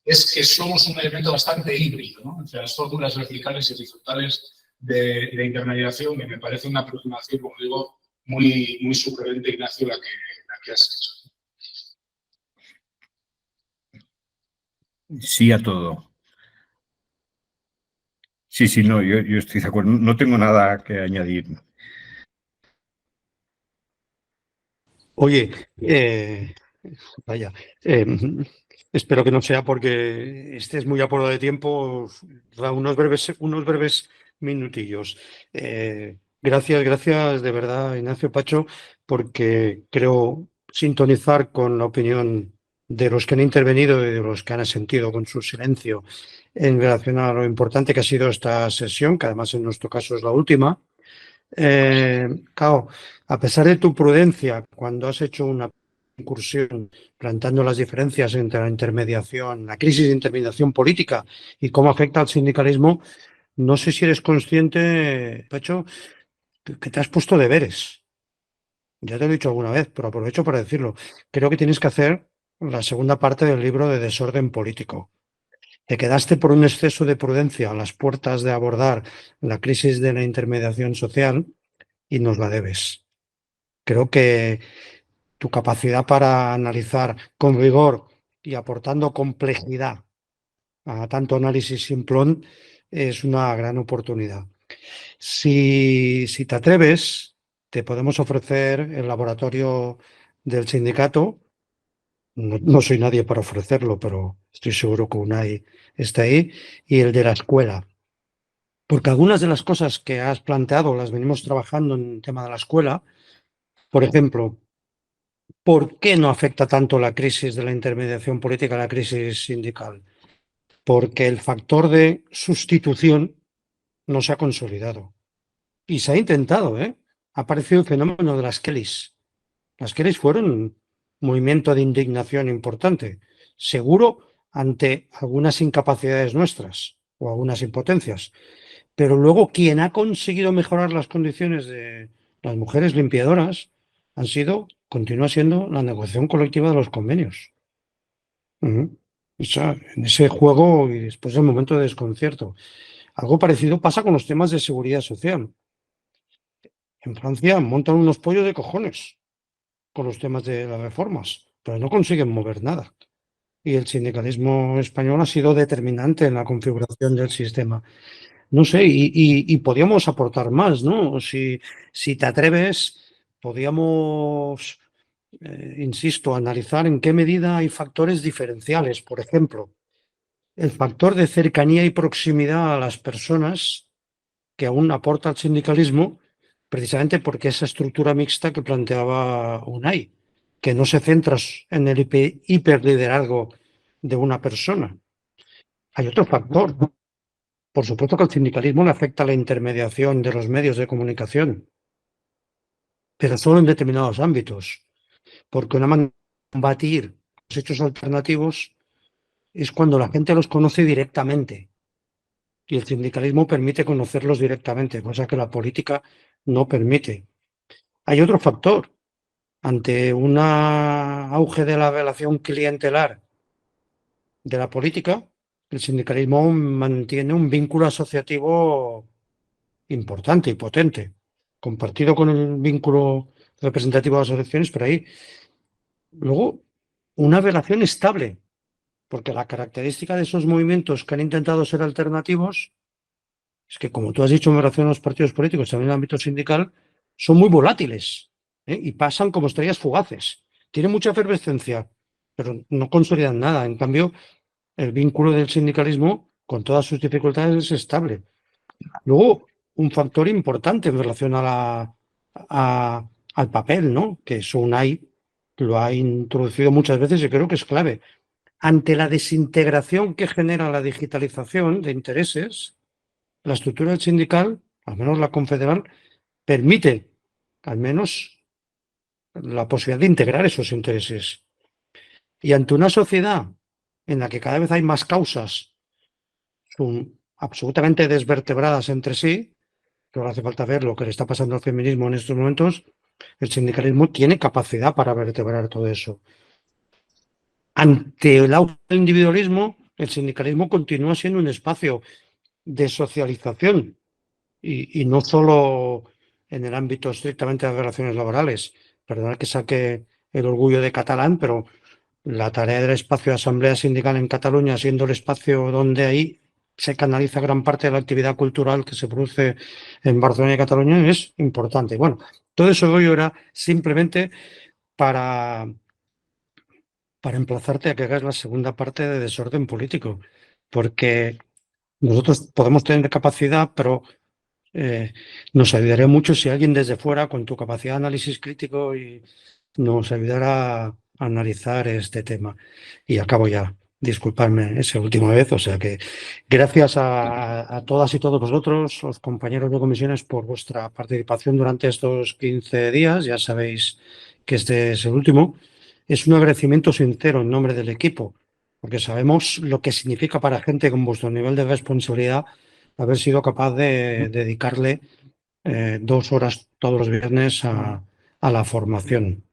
es que somos un elemento bastante híbrido, ¿no? O sea, las fórmulas verticales y horizontales de intermediación, que me parece una aproximación, como digo, muy sugerente, Ignacio, la que has hecho. Sí a todo. Sí, no, yo estoy de acuerdo. No tengo nada que añadir. Oye, vaya, espero que no sea porque estés muy apurado de tiempo. Da unos breves minutillos. Gracias de verdad, Ignacio Pacho, porque creo sintonizar con la opinión de los que han intervenido y de los que han asentido con su silencio en relación a lo importante que ha sido esta sesión, que además en nuestro caso es la última. Claro, a pesar de tu prudencia, cuando has hecho una incursión planteando las diferencias entre la intermediación, la crisis de intermediación política y cómo afecta al sindicalismo, no sé si eres consciente, Pacho, que te has puesto deberes. Ya te lo he dicho alguna vez, pero aprovecho para decirlo. Creo que tienes que hacer la segunda parte del libro de Desorden Político. Te quedaste por un exceso de prudencia a las puertas de abordar la crisis de la intermediación social y nos la debes. Creo que tu capacidad para analizar con rigor y aportando complejidad a tanto análisis simplón es una gran oportunidad. Si te atreves, te podemos ofrecer el laboratorio del sindicato. No soy nadie para ofrecerlo, pero estoy seguro que UNAI está ahí, y el de la escuela. Porque algunas de las cosas que has planteado las venimos trabajando en el tema de la escuela. Por ejemplo, ¿por qué no afecta tanto la crisis de la intermediación política a la crisis sindical? Porque el factor de sustitución no se ha consolidado. Y se ha intentado, ¿eh? Ha aparecido el fenómeno de las Kellys. Las Kellys fueron un movimiento de indignación importante, seguro ante algunas incapacidades nuestras o algunas impotencias. Pero luego quien ha conseguido mejorar las condiciones de las mujeres limpiadoras continúa siendo la negociación colectiva de los convenios. En ese juego y después del momento de desconcierto. Algo parecido pasa con los temas de seguridad social. En Francia montan unos pollos de cojones con los temas de las reformas, pero no consiguen mover nada. Y el sindicalismo español ha sido determinante en la configuración del sistema. No sé, y podríamos aportar más, ¿no? Si te atreves, podríamos, insisto, analizar en qué medida hay factores diferenciales. Por ejemplo, el factor de cercanía y proximidad a las personas que aún aporta al sindicalismo, precisamente porque esa estructura mixta que planteaba UNAI, que no se centra en el hiperliderazgo de una persona. Hay otro factor. Por supuesto que al sindicalismo le afecta la intermediación de los medios de comunicación, pero solo en determinados ámbitos, porque una manera de combatir los hechos alternativos es cuando la gente los conoce directamente, y el sindicalismo permite conocerlos directamente, cosa que la política no permite. Hay otro factor, ante un auge de la relación clientelar de la política, el sindicalismo mantiene un vínculo asociativo importante y potente, compartido con el vínculo representativo de las asociaciones, pero ahí luego una relación estable, porque la característica de esos movimientos que han intentado ser alternativos es que, como tú has dicho en relación a los partidos políticos, también en el ámbito sindical, son muy volátiles, y pasan como estrellas fugaces. Tienen mucha efervescencia, pero no consolidan nada. En cambio, el vínculo del sindicalismo, con todas sus dificultades, es estable. Luego, un factor importante en relación al papel, ¿no? Que SUNAI lo ha introducido muchas veces y creo que es clave. Ante la desintegración que genera la digitalización de intereses, la estructura del sindical, al menos la confederal, permite al menos la posibilidad de integrar esos intereses. Y ante una sociedad en la que cada vez hay más causas son absolutamente desvertebradas entre sí, que ahora hace falta ver lo que le está pasando al feminismo en estos momentos, el sindicalismo tiene capacidad para vertebrar todo eso. Ante el auge del individualismo, el sindicalismo continúa siendo un espacio de socialización y no solo en el ámbito estrictamente de las relaciones laborales. Perdonad que saque el orgullo de catalán, pero la tarea del espacio de asamblea sindical en Cataluña, siendo el espacio donde ahí se canaliza gran parte de la actividad cultural que se produce en Barcelona y Cataluña, es importante. Bueno, todo eso yo era simplemente para emplazarte a que hagas la segunda parte de desorden político, porque nosotros podemos tener capacidad, pero nos ayudaría mucho si alguien desde fuera, con tu capacidad de análisis crítico, y nos ayudara a analizar este tema. Y acabo ya, disculpadme esa última vez, o sea que gracias a todas y todos vosotros, los compañeros de comisiones, por vuestra participación durante estos 15 días. Ya sabéis que este es el último. Es un agradecimiento sincero en nombre del equipo, porque sabemos lo que significa para gente con vuestro nivel de responsabilidad haber sido capaz de dedicarle 2 horas todos los viernes a la formación.